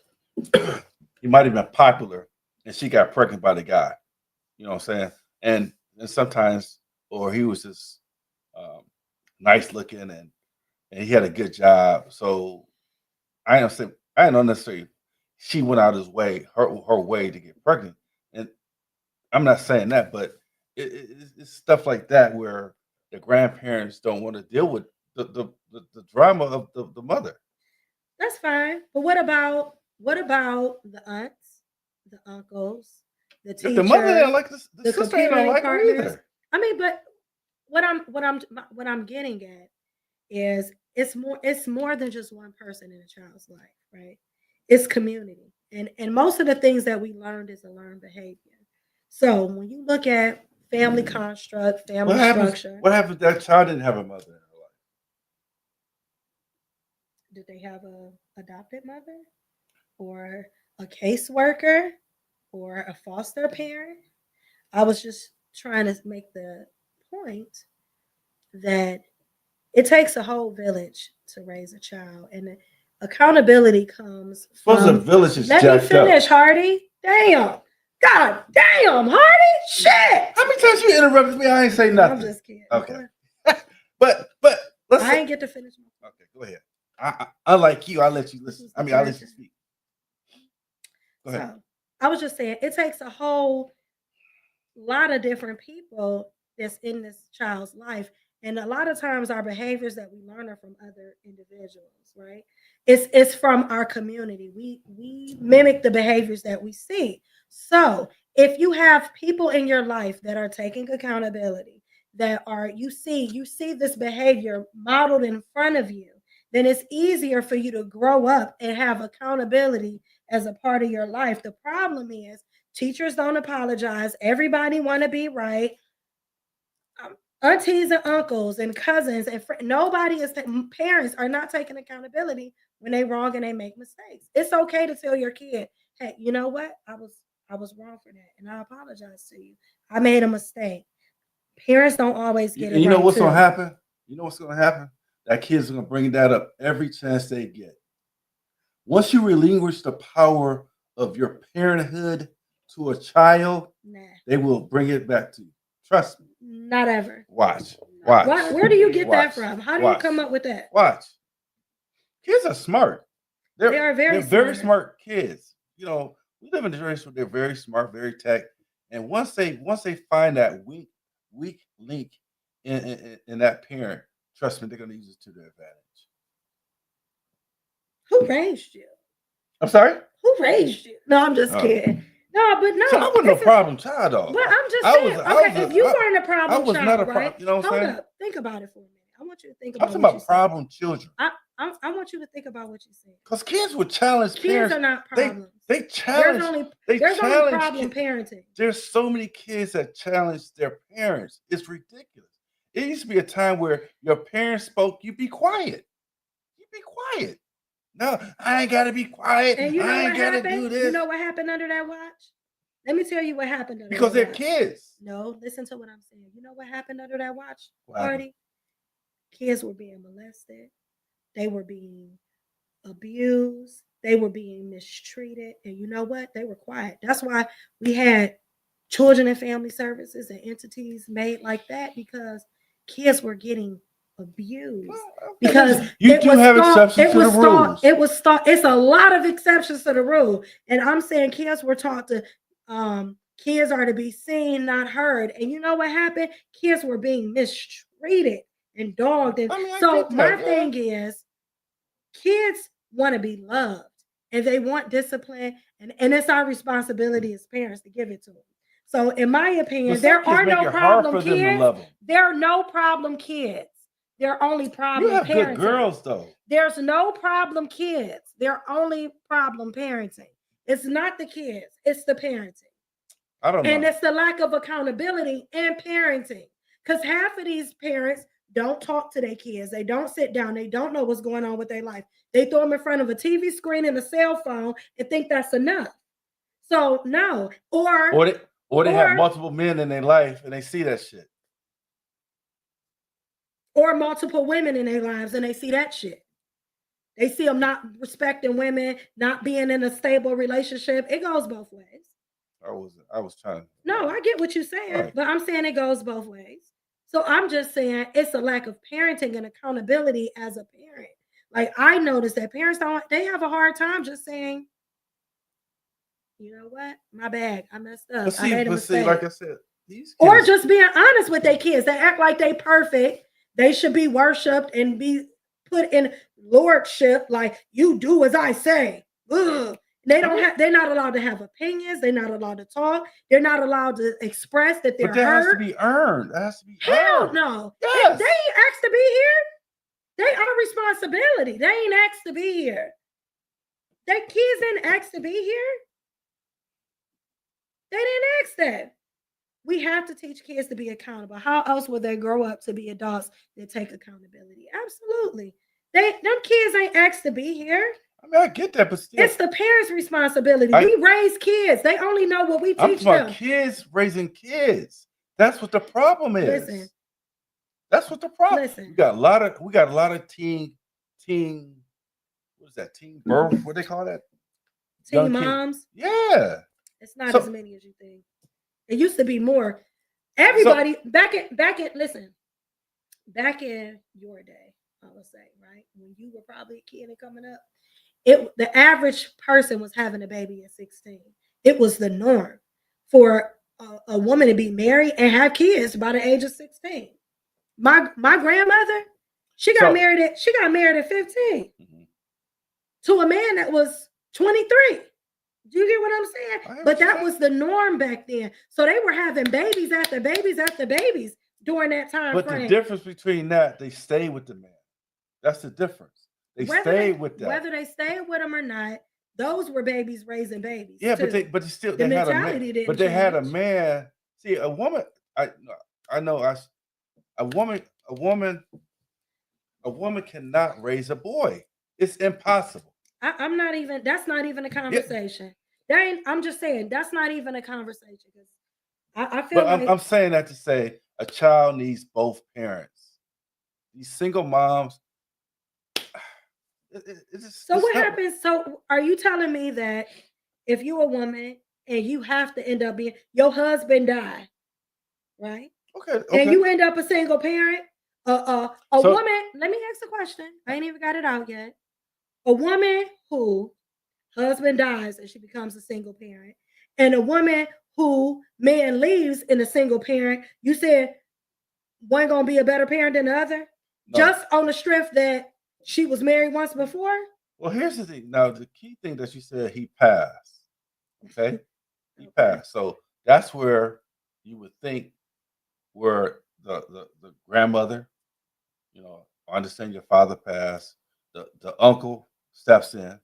he might have been popular and she got pregnant by the guy. You know what I'm saying? And sometimes, or he was just nice looking and he had a good job. So I don't necessarily she went out his way, her way to get pregnant. And I'm not saying that, but it's stuff like that where the grandparents don't want to deal with the drama of the mother. That's fine. But what about the aunts, the uncles, the teachers? The mother didn't like this. The the sister didn't community like her partners. either. I mean, but what I'm getting at is it's more than just one person in a child's life, right? It's community. And most of the things that we learned is a learned behavior. So when you look at family construct, family structure, What happens if that child didn't have a mother in her life? did they have a adopted mother or a caseworker or a foster parent? I was just trying to make the point that it takes a whole village to raise a child, and accountability comes Suppose the from. village is Let me jacked finish, up. Hardy. Damn. God damn, Hardy. Shit. How many times you interrupted me? I ain't say nothing. I'm just kidding. Okay. But let's I say, didn't get to finish my okay, go ahead. Unlike you, I'll let you listen. is I the mean, I'll let you character. speak. Go ahead. So I was just saying it takes a whole lot of different people that's in this child's life. And a lot of times our behaviors that we learn are from other individuals, right? It's from our community. We mimic the behaviors that we see. So if you have people in your life that are taking accountability, that are you see this behavior modeled in front of you, then it's easier for you to grow up and have accountability as a part of your life. The problem is teachers don't apologize. Everybody want to be right. Aunties and uncles and cousins and nobody is parents are not taking accountability when they wrong and they make mistakes. It's okay to tell your kid, "Hey, you know what? I was wrong for that, and I apologize to you. I made a mistake." Parents don't always get it You know right what's too. gonna happen? You know what's gonna happen? That kid's gonna bring that up every chance they get. Once you relinquish the power of your parenthood to a child, Nah, they will bring it back to you. Trust me. not ever. Watch. Watch. Where do you get that Watch. from? How do you Watch. come up with that? Watch. Kids are smart. They are very they're very smart. smart kids. You know, we live in a generation where they're very smart, very tech. And once they find that weak link in that parent, trust me, they're gonna use it to their advantage. Who raised you? I'm sorry? Who raised you? No, I'm just Oh. kidding. No, but no. So I wasn't no it's a- problem child though. But I'm just I saying, was- I okay, was if a- you I- weren't a problem I was child, not a right? problem. You know what I'm Hold saying? up. Think about it for a minute. I want you to think I'm about talking what about you said. problem children. I want you to think about what you said. Because kids would challenge Kids parents. are not They problems. they challenge. There's only challenge problem kids. parenting. There's so many kids that challenge their parents. It's ridiculous. It used to be a time where your parents spoke, you be quiet. You be quiet. No, I ain't gotta be quiet. And you know I what ain't gotta happened? do this. You know what happened under that watch? Let me tell you what happened under Because that they're watch. kids. No, listen to what I'm saying. You know what happened under that watch What happened? party? Kids were being molested. They were being abused. They were being mistreated. And you know what? They were quiet. That's why we had children and family services and entities made like that, because kids were getting abused. Well, okay, Because you do have exceptions to the rules. It's a lot of exceptions to the rule. And I'm saying kids were taught to kids are to be seen, not heard. And you know what happened? Kids were being mistreated and dogged. And I mean, I so get that, my yeah. thing is kids want to be loved and they want discipline, and it's our responsibility as parents to give it to them. So in my opinion, But there some kids are make no it hard problem for them to kids. love them. There are no problem kids. There are only You problem have parenting. good girls though. There's no problem kids. There are only problem parenting. It's not the kids, it's the parenting. I don't And know. it's the lack of accountability in parenting. Because half of these parents don't talk to their kids. They don't sit down. They don't know what's going on with their life. They throw them in front of a TV screen and a cell phone and think that's enough. So no. Or they have or- multiple men in their life and they see that shit. Or multiple women in their lives and they see that shit. They see them not respecting women, not being in a stable relationship. It goes both ways. I was trying. No, I get what you're saying, Right. but I'm saying it goes both ways. So I'm just saying it's a lack of parenting and accountability as a parent. Like I noticed that parents they have a hard time just saying, you know what, my bad, I messed up. But I made a see, mistake. like I said, these Or kids, just being honest with their kids. They act like they perfect. They should be worshipped and be put in lordship, like you do as I say. Ugh. They're not allowed to have opinions. They're not allowed to talk. They're not allowed to express that they're but that has to hurt. be earned. That has to be Hell earned. no. Yes. They ain't asked to be here. They are responsibility. They ain't asked to be here. Their kids didn't ask to be here. They didn't ask that. We have to teach kids to be accountable. How else will they grow up to be adults that take accountability? Absolutely. Them kids ain't asked to be here. I mean, I get that, but still, It's the parents' responsibility. I- We raise kids. They only know what we I'm teach talking about them. kids raising kids. That's what the problem is. Listen. That's what the problem. Listen. We got a lot of teen. What is that? Teen birth? What they call that? young Teen kid. moms. Yeah. It's not So- as many as you think. It used to be more. Everybody back in your day, I would say, right? When you were probably a kid and coming up, the average person was having a baby at 16. It was the norm for a woman to be married and have kids by the age of 16. My grandmother, she got married at 15 to a man that was 23. Do you get what I'm saying? But that was the norm back then. So they were having babies after babies after babies during that time But frame. the difference between that, they stay with the man. That's the difference. They stay with that. Whether they stayed with him or not, those were babies raising babies. Yeah, too. but still, The they had a man. mentality didn't But they had a change. man. See, a woman. I know. A woman cannot raise a boy. It's impossible. I'm not even. That's not even a conversation. I'm just saying that's not even a conversation. I feel But like I'm saying that to say a child needs both parents. These single moms. So what happens? So are you telling me that if you're a woman and you have to end up being your husband die, right? Okay. And you end up a single parent, woman. Let me ask the question. I ain't even got it out yet. A woman who husband dies and she becomes a single parent, and a woman who man leaves in a single parent. You said one gonna be a better parent than the other, just on the strength that she was married once before. Well, here's the thing. Now, the key thing that you said, he passed. Okay, he passed. So that's where you would think where the grandmother, I understand your father passed, the uncle steps in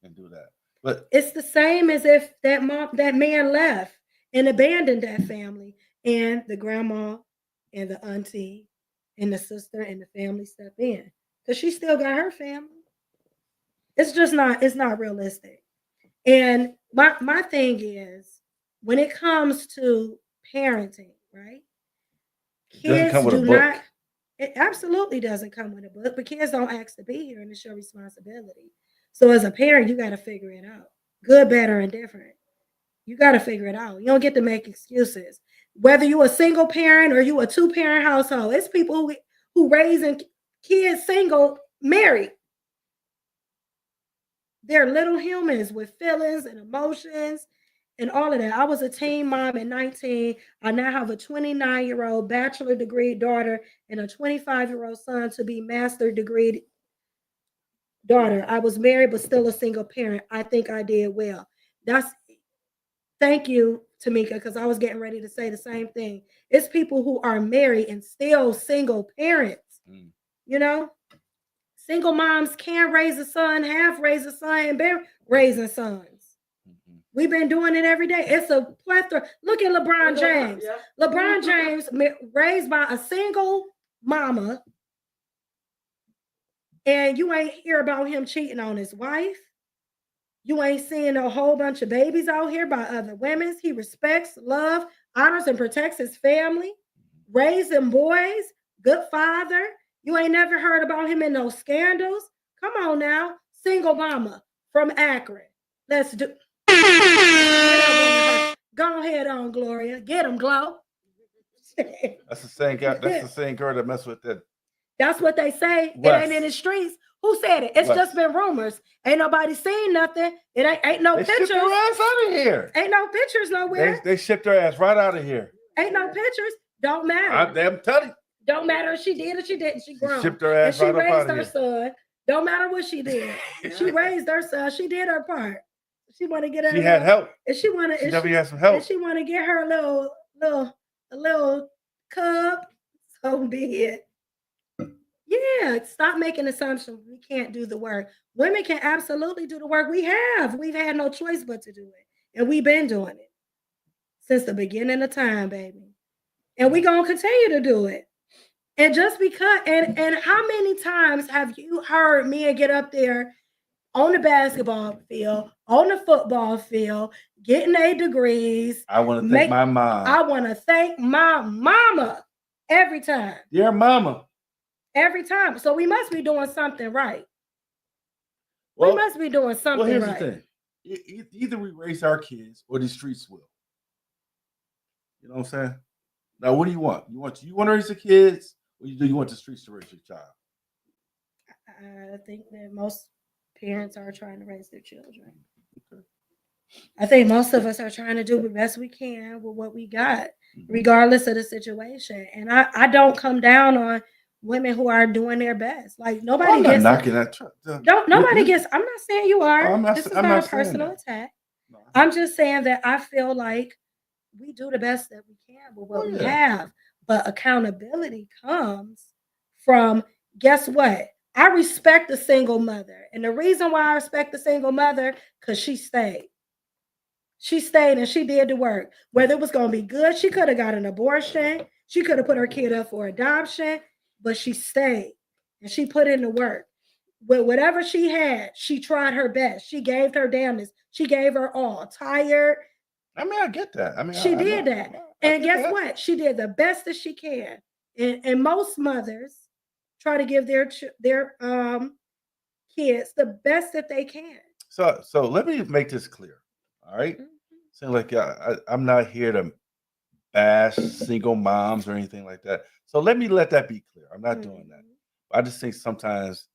and do that. But it's the same as if that man left and abandoned that family, and the grandma and the auntie and the sister and the family step in because she still got her family. It's not realistic. And my thing is, when it comes to parenting, right? doesn't come with a book. It absolutely doesn't come with a book, but kids don't ask to be here, and it's your responsibility. So as a parent, you got to figure it out. Good, bad, or indifferent. You got to figure it out. You don't get to make excuses. Whether you a single parent or you a two-parent household, it's people who raising kids single, married. They're little humans with feelings and emotions and all of that. I was a teen mom at 19. I now have a 29-year-old bachelor degree daughter and a 25-year-old son to be master degree daughter. I was married but still a single parent. I think I did well. Thank you, Tamika, because I was getting ready to say the same thing. It's people who are married and still single parents. Single moms can raise a son, have raised a son, and been raising sons. We've been doing it every day. It's a plethora. Look at LeBron James. Yeah. LeBron James raised by a single mama, and you ain't hear about him cheating on his wife. You ain't seeing a whole bunch of babies out here by other women. He respects, loves, honors, and protects his family, raising boys, good father. You ain't never heard about him in those scandals. Come on now. Single mama from Akron. Let's do. Go ahead on, Gloria. Get him, Glow. That's the same guy. That's the same girl that messed with that. That's what they say. West. It ain't in the streets. Who said it? It's West. Just been rumors. Ain't nobody seen nothing. It ain't no pictures. Shipped her ass out of here. Ain't no pictures nowhere. They shipped her ass right out of here. Ain't no pictures. Don't matter. I'm telling you. Don't matter if she did or she didn't. She grown. Shipped her ass right up out of here. She raised her son. Don't matter what she did. She raised her son. She did her part. She want to get her. She had help. And she want to. She definitely had some help. And she want to get her a little cub. So be it. Yeah, stop making assumptions. We can't do the work. Women can absolutely do the work. We've had no choice but to do it. And we've been doing it since the beginning of time, baby. And we're going to continue to do it. And just because, and how many times have you heard men get up there on the basketball field, on the football field, getting their degrees? I want to thank my mom. I want to thank my mama every time. Dear mama. Every time. So we must be doing something right. Well, we must be doing something right. Well, here's the thing. Either we raise our kids or the streets will. You know what I'm saying? Now, what do you want? You want to raise the kids, or you want the streets to raise your child? I think that most parents are trying to raise their children. Okay. I think most of us are trying to do the best we can with what we got, Mm-hmm. regardless of the situation. And I don't come down on women who are doing their best. Like nobody I'm not gets knocking that. nobody gets. I'm not saying you are. I'm not. This is I'm not not a saying personal that. attack. No. I'm just saying that I feel like we do the best that we can with what Oh, we yeah. have. But accountability comes from, guess what? I respect the single mother. And the reason why I respect the single mother, because she stayed. She stayed and she did the work. Whether it was going to be good, she could have got an abortion. She could have put her kid up for adoption, but she stayed and she put in the work. With whatever she had, she tried her best. She gave her damnness. She gave her all. Tired. I mean, I get that. I mean, She I did know. that. I And get guess that. what? She did the best that she can. And most mothers try to give their kids the best that they can. So let me make this clear. All right. Mhm. Seems like I'm not here to bash single moms or anything like that. So let that be clear. I'm not doing that. Mhm. I just think sometimes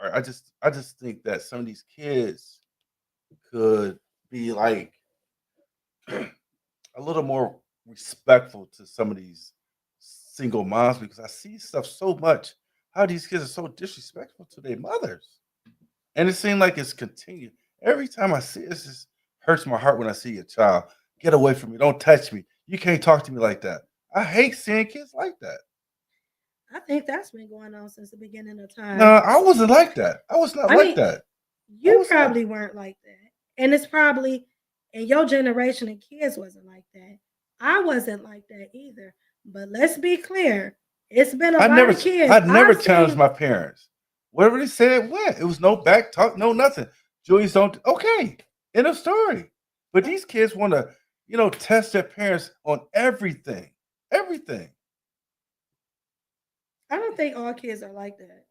I just think that some of these kids could be like a little more respectful to some of these single moms because I see stuff so much. How these kids are so disrespectful to their mothers. And it seems like it's continued. Every time I see it, just hurts my heart when I see a child. Get away from me. Don't touch me. You can't talk to me like that. I hate seeing kids like that. I think that's been going on since the beginning of time. No, I wasn't like that. I was not I like mean, that. You was not. probably weren't like that. And it's probably in your generation of kids wasn't like that. I wasn't like that either. But let's be clear. It's been a lot of kids. I never I've challenged seen- my parents. Whatever they said, it went. It was no back talk, no nothing. Julius don't. Okay, end of story. But these kids want to, test their parents on everything. Everything. I don't think all kids are like that.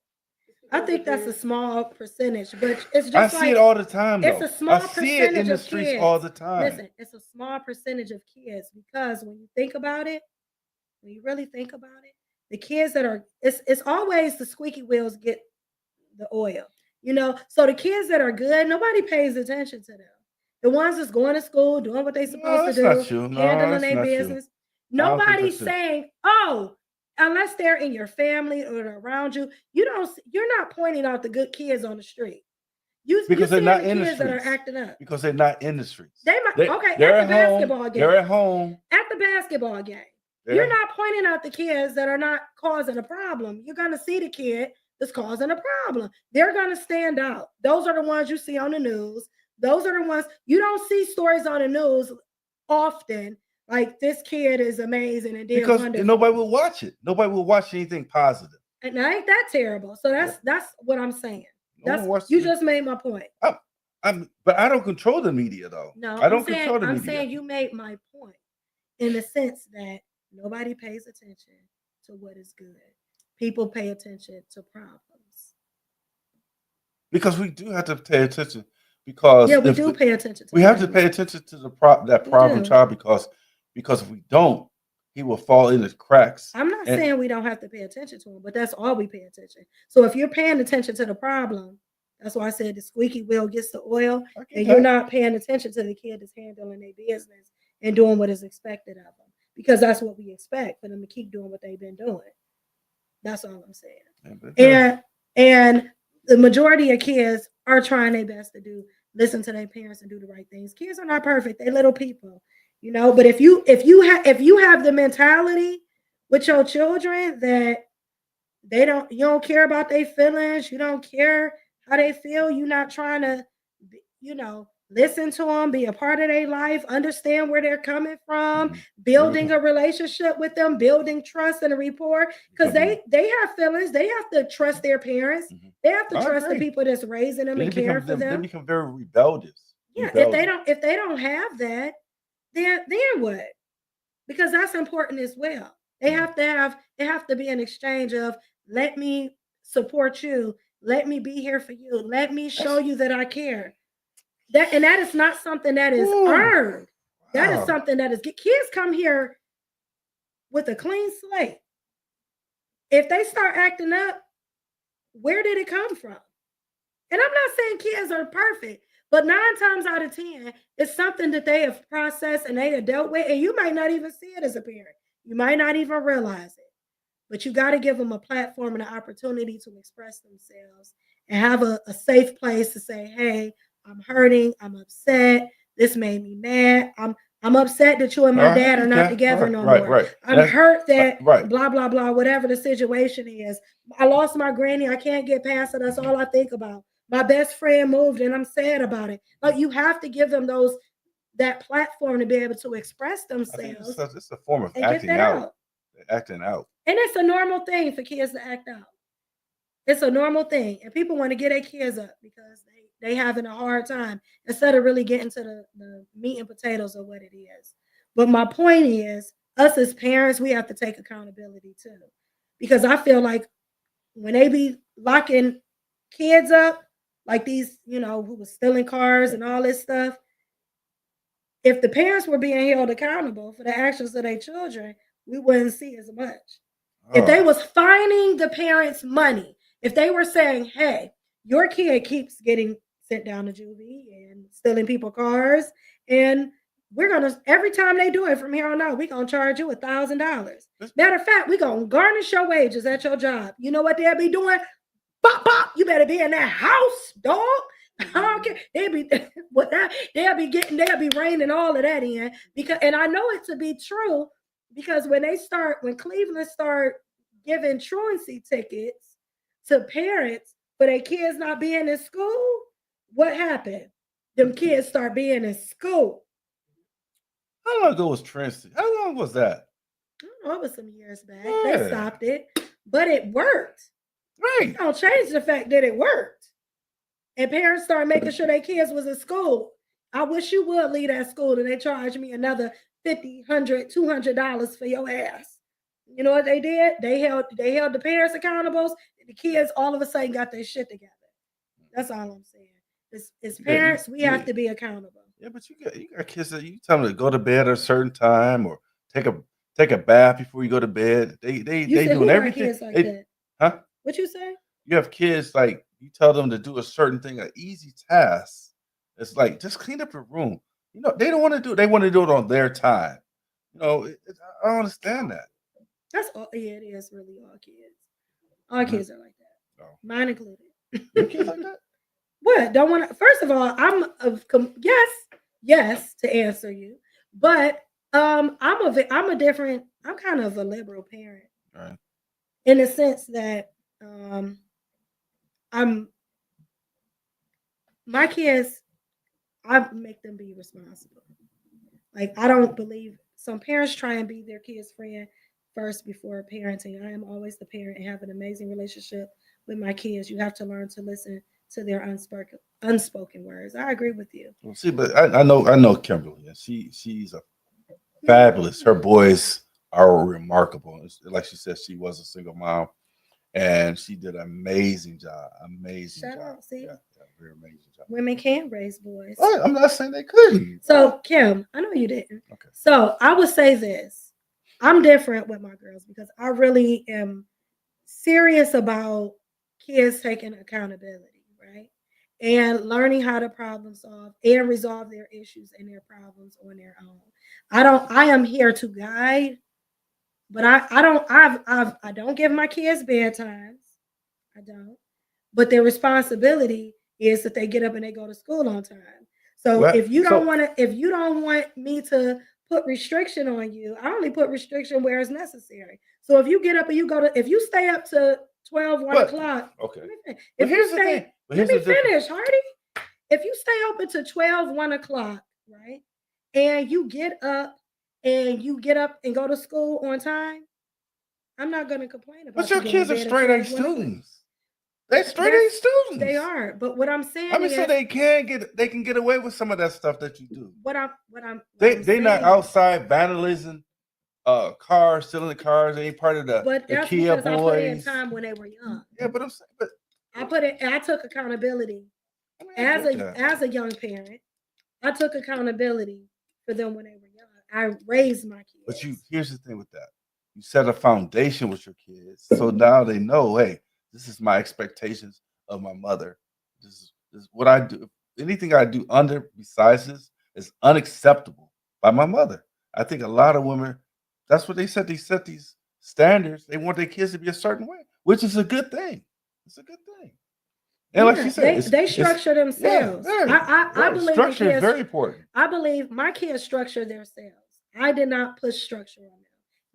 I think that's a small percentage, but it's just I see it all the time, though. it's a small I see it in percentage the of streets kids. all the time. Listen, it's a small percentage of kids because when you think about it, when you really think about it, the kids that are it's always the squeaky wheels get the oil. So the kids that are good, nobody pays attention to them. The ones that's going to school, doing what they're supposed that's to not do, true. No, handling that's their not true. business. I don't think Nobody's that's true. saying, "Oh," unless they're in your family or they're around you. You're not pointing out the good kids on the street. Because they're seeing not the in the kids that are streets. acting up. Because they're not in the streets. They might okay They're at the at home. basketball game. They're at home. At the basketball game. They're- You're not pointing out the kids that are not causing a problem. You're going to see the kid that's causing a problem. They're going to stand out. Those are the ones you see on the news. Those are the ones you don't see stories on the news often. Like this kid is amazing and did because wonderful. nobody will watch it. Nobody will watch anything positive. And ain't that terrible? So that's what I'm saying. No one watches You it. just made my point. But I don't control the media, though. No, I don't control the I'm media. saying you made my point in the sense that nobody pays attention to what is good. People pay attention to problems. Because we do have to pay attention. Because Yeah, we do pay attention to we have to problems. pay attention to that We problem do. child because if we don't, he will fall in the cracks. I'm not And- saying we don't have to pay attention to them, but that's all we pay attention. So if you're paying attention to the problem, that's why I said the squeaky wheel gets the oil, I get and you're that. not paying attention to the kid that's handling their business and doing what is expected of them. Because that's what we expect for them to keep doing what they've been doing. That's all I'm saying. Yeah, but- And the majority of kids are trying their best to listen to their parents and do the right things. Kids are not perfect; they're little people, But if you have the mentality with your children that you don't care about their feelings, you don't care how they feel, you're not trying to, listen to them, be a part of their life, understand where they're coming from, building a relationship with them, building trust and a rapport, because they have feelings, they have to trust their parents, they have to I trust the agree. people that's raising them and caring for They them. become very rebellious. Yeah, if they don't have that, then what? Because that's important as well. They have to be an exchange of let me support you, let me be here for you, let me show you that I care. That is not something that is earned. That is Wow. something that is kids come here with a clean slate. If they start acting up, where did it come from? And I'm not saying kids are perfect, but 9 times out of 10, it's something that they have processed and they have dealt with, and you might not even see it as a parent. You might not even realize it. But you got to give them a platform and an opportunity to express themselves and have a safe place to say, hey, I'm hurting, I'm upset, this made me mad. I'm upset that you and my dad are not together no more. Right. I'm hurt that right. blah, blah, blah, whatever the situation is. I lost my granny. I can't get past it. That's all I think about. My best friend moved and I'm sad about it. Like, you have to give them that platform to be able to express I think themselves it's a form of and get acting that out. Acting out. And it's a normal thing for kids to act out. It's a normal thing. And people want to get their kids up because they having a hard time instead of really getting to the meat and potatoes of what it is. But my point is, us as parents, we have to take accountability too. Because I feel like when they be locking kids up, like these, who was stealing cars and all this stuff, if the parents were being held accountable for the actions of their children, we wouldn't see as much. If they was fining the parents money, if they were saying, hey, your kid keeps getting sent down to juvie and stealing people's cars, and we're going to, every time they do it from here on out, we're going to charge you $1,000. Matter of fact, we're going to garnish your wages at your job. You know what they'll be doing? Bop, bop, you better be in that house, dog. I don't care. They'll be reining all of that in, because, and I know it to be true, because when Cleveland start giving truancy tickets to parents for their kids not being in school, what happened? Them kids start being in school. How long ago was truancy? How long was that? I don't know, it was some years back. Yeah. They stopped it, but it worked. Right. Don't change the fact that it worked. And parents started making sure their kids was in school. I wish you would leave that school and they charge me another $50, $100, $200 for your ass. You know what they did? They held the parents accountable. The kids all of a sudden got their shit together. That's all I'm saying. As parents, we have to be accountable. Yeah, but you got kids that you tell them to go to bed at a certain time or take a bath before you go to bed. They doing everything. Kids like that? Huh? What you say? You have kids like you tell them to do a certain thing, an easy task. It's like just clean up your room. They don't want to do it. They want to do it on their time. I don't understand that. That's all. Yeah, it is really all kids. All kids are like that. Oh. Mine included. Your kids like that? What? Don't want to. First of all, yes to answer you, but I'm kind of a liberal parent, Right. in the sense that my kids, I make them be responsible. Like, I don't believe some parents try and be their kids' friend first before parenting. I am always the parent and have an amazing relationship with my kids. You have to learn to listen to their unspoken words. I agree with you. Well, see, but I know Kimberly, and she's a fabulous. Her boys are remarkable. Like she said, she was a single mom, and she did an amazing job. Amazing Shout job. out, see? Yeah, very amazing job. Women can raise boys. I'm not saying they couldn't. So, Kim, I know you didn't. Okay. So I would say this. I'm different with my girls because I really am serious about kids taking accountability, right? And learning how to problem solve and resolve their issues and their problems on their own. I am here to guide, but I don't give my kids bedtimes. I don't. But their responsibility is that they get up and they go to school on time. So if you don't want me to put restriction on you, I only put restriction where it's necessary. So if you get up and if you stay up to 12, 1 o'clock. Okay. Let me finish, Hardy. If you stay open to 12, 1 o'clock, right? And you get up and go to school on time, I'm not going to complain about it. But your kids are straight A students. They're straight A students. They are. But what I'm saying is, so they can get away with some of that stuff that you do. They're not outside vandalism, cars, stealing the cars. They ain't part of the Kia boys. I put in time when they were young. Yeah, but I'm saying, I took accountability as a young parent. I took accountability for them when they were young. I raised my kids. But here's the thing with that. You set a foundation with your kids, so now they know, hey, This is my expectations of my mother. This is what I do. Anything I do under besides this is unacceptable by my mother. I think a lot of women, that's what they said. They set these standards. They want their kids to be a certain way, which is a good thing. It's a good thing. And like Yeah, you said, they structure themselves. I believe in structure is kids. very important. I believe my kids structure themselves. I did not push structure on them.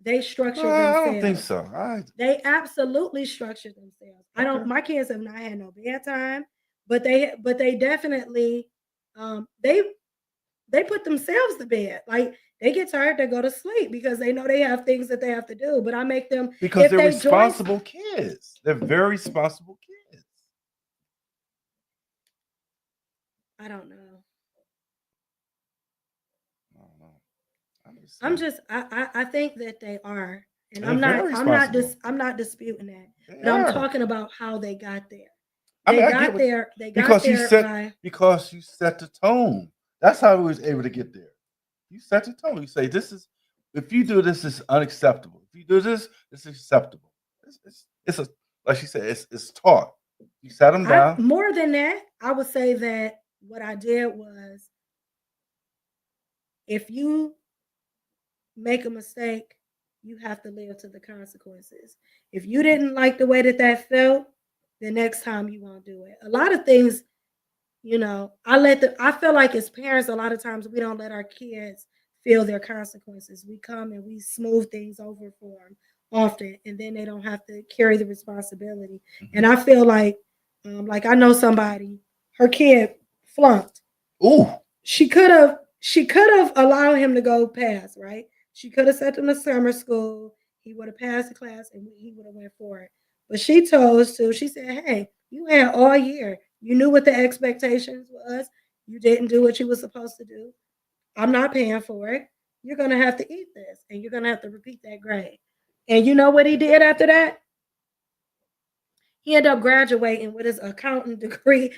They structure No, I themselves. don't think so. They absolutely structure themselves. I don't. Okay. My kids have not had no bedtime, but they definitely they put themselves to bed. Like they get tired, they go to sleep because they know they have things that they have to do. But I make them Because if they're they join. responsible kids. They're very responsible kids. I don't know. I don't know. I'm saying. just I think that they are, and They're very responsible. I'm not disputing that, They but I'm are. talking about how they got there. I They mean, I got get what, there. They got because you there set by because you set the tone. That's how we was able to get there. You set the tone. You say this is if you do this is unacceptable. If you do this, it's acceptable. It's a like she said, it's taught. You sat them down. more than that. I would say that what I did was if you make a mistake, you have to live to the consequences. If you didn't like the way that that felt, the next time you won't do it. A lot of things, I feel like as parents, a lot of times we don't let our kids feel their consequences. We come and we smooth things over for them often, and then they don't have to carry the responsibility. And I feel like I know somebody, her kid flunked. Ooh, She could have allowed him to go pass, right? She could have sent him to summer school. He would have passed the class and he would have went for it. But she chose to. She said, "Hey, you had all year. You knew what the expectations was. You didn't do what you were supposed to do. I'm not paying for it. You're gonna have to eat this, and you're gonna have to repeat that grade." And you know what he did after that? He ended up graduating with his accounting degree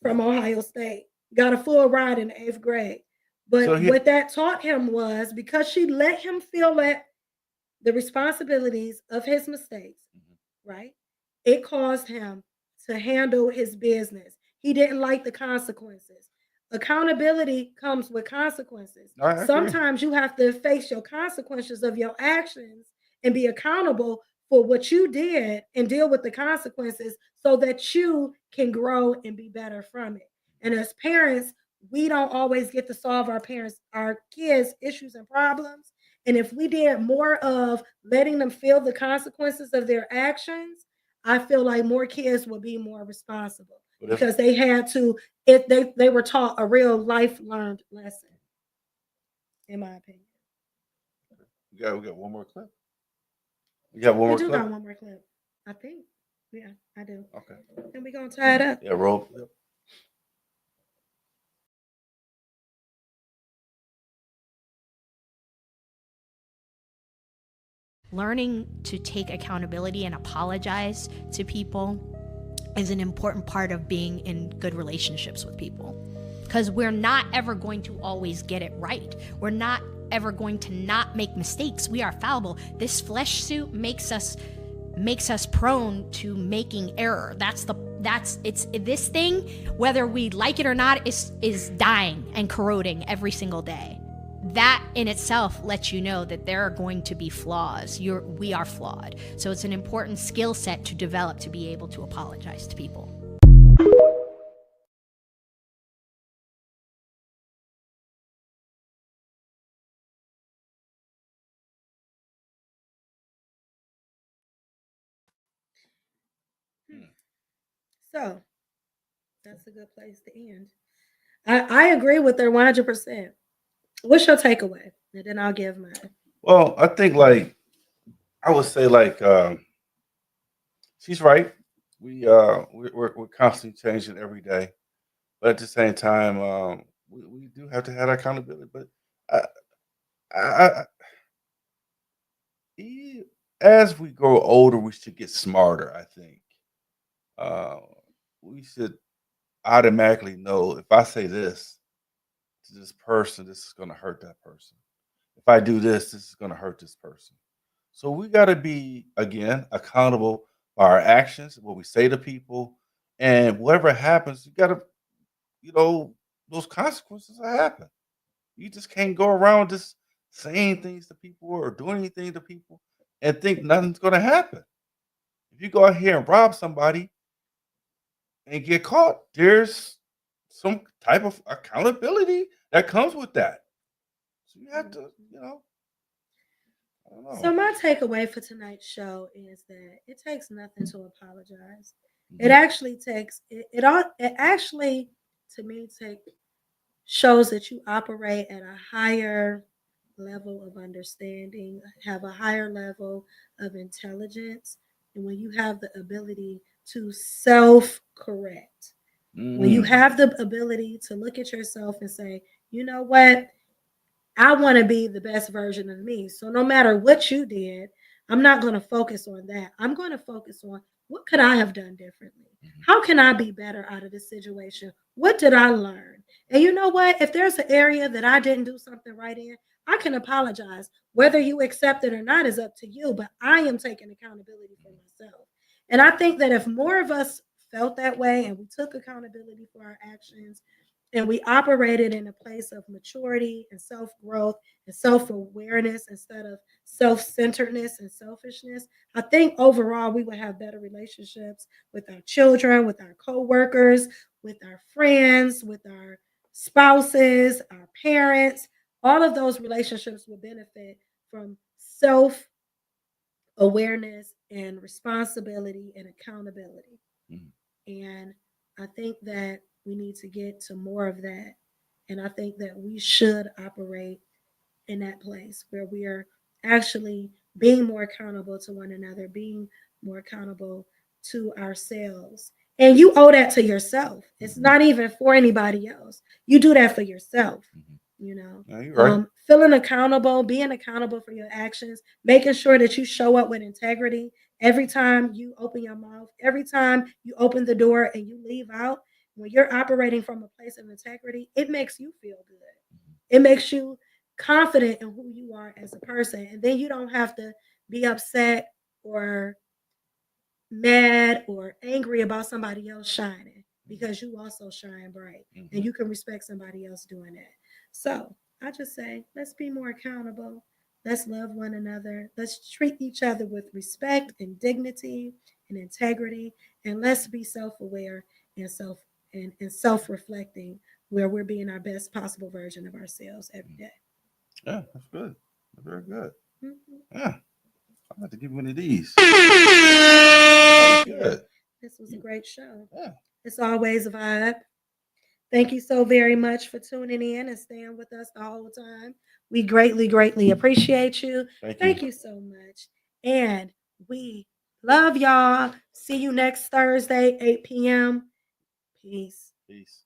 from Ohio State. Got a full ride in the 8th grade. so But he what that taught him was because she let him feel that the responsibilities of his mistakes, right? It caused him to handle his business. He didn't like the consequences. Accountability comes with consequences. I agree. Sometimes you have to face your consequences of your actions and be accountable for what you did and deal with the consequences so that you can grow and be better from it. And as parents, we don't always get to solve our kids' issues and problems. And if we did more of letting them feel the consequences of their actions, I feel like more kids would be more responsible But if because they had to, if they were taught a real life learned lesson, in my opinion. we got one more clip. We got one We more do clip. got one more clip. I think. Yeah, I do. Okay. And we're gonna tie it up. Yeah, roll. Yep. Learning to take accountability and apologize to people is an important part of being in good relationships with people. Because we're not ever going to always get it right. We're not ever going to not make mistakes. We are fallible. This flesh suit makes us prone to making error. It's this thing, whether we like it or not, is dying and corroding every single day. That in itself lets you know that there are going to be flaws. We are flawed. So it's an important skill set to develop to be able to apologize to people. So that's a good place to end. I agree with her 100%. What's your takeaway? And then I'll give mine. Well, I think I would say she's right. We're constantly changing every day, but at the same time, we do have to have accountability. But I, as we grow older, we should get smarter. I think uh, we should automatically know if I say this to this person, this is going to hurt that person. If I do this, this is going to hurt this person. So we got to be again accountable by our actions, what we say to people, and whatever happens, you gotta, those consequences will happen. You just can't go around just saying things to people or doing anything to people and think nothing's gonna happen. If you go out here and rob somebody and get caught, there's some type of accountability that comes with that. So you have to, I don't know. So my takeaway for tonight's show is that it takes nothing to apologize. It Mhm. actually takes it actually to me shows that you operate at a higher level of understanding, have a higher level of intelligence, and when you have the ability to self-correct. When you Mhm. have the ability to look at yourself and say, you know what? I want to be the best version of me. So no matter what you did, I'm not going to focus on that. I'm going to focus on what could I have done differently? How can I be better out of this situation? What did I learn? And you know what? If there's an area that I didn't do something right in, I can apologize. Whether you accept it or not is up to you, but I am taking accountability for myself. And I think that if more of us felt that way and we took accountability for our actions, and we operated in a place of maturity and self growth and self awareness instead of self centeredness and selfishness, I think overall we would have better relationships with our children, with our co-workers, with our friends, with our spouses, our parents. All of those relationships would benefit from self awareness and responsibility and accountability. Mhm. And I think that we need to get to more of that. And I think that we should operate in that place where we are actually being more accountable to one another, being more accountable to ourselves. And you owe that to yourself. It's Mhm. not even for anybody else. You do that for yourself, Mhm. you know. No, you're right. Feeling accountable, being accountable for your actions, making sure that you show up with integrity every time you open your mouth, every time you open the door and you leave out. When you're operating from a place of integrity, it makes you feel good. It makes you confident in who you are as a person. And then you don't have to be upset or mad or angry about somebody else shining because you also shine bright and Mhm. you can respect somebody else doing that. So I just say, let's be more accountable. Let's love one another. Let's treat each other with respect and dignity and integrity. And let's be self-aware and self-reflecting where we're being our best possible version of ourselves every day. Yeah, that's good. That's very good. Mhm. Yeah, I'm about to give you one of these. Thank you. Good. This was a great show. Yeah. It's always a vibe. Thank you so very much for tuning in and staying with us the whole time. We greatly, greatly appreciate you. Thank Thank you. you so much. And we love y'all. See you next Thursday, 8 p.m. Peace. Peace.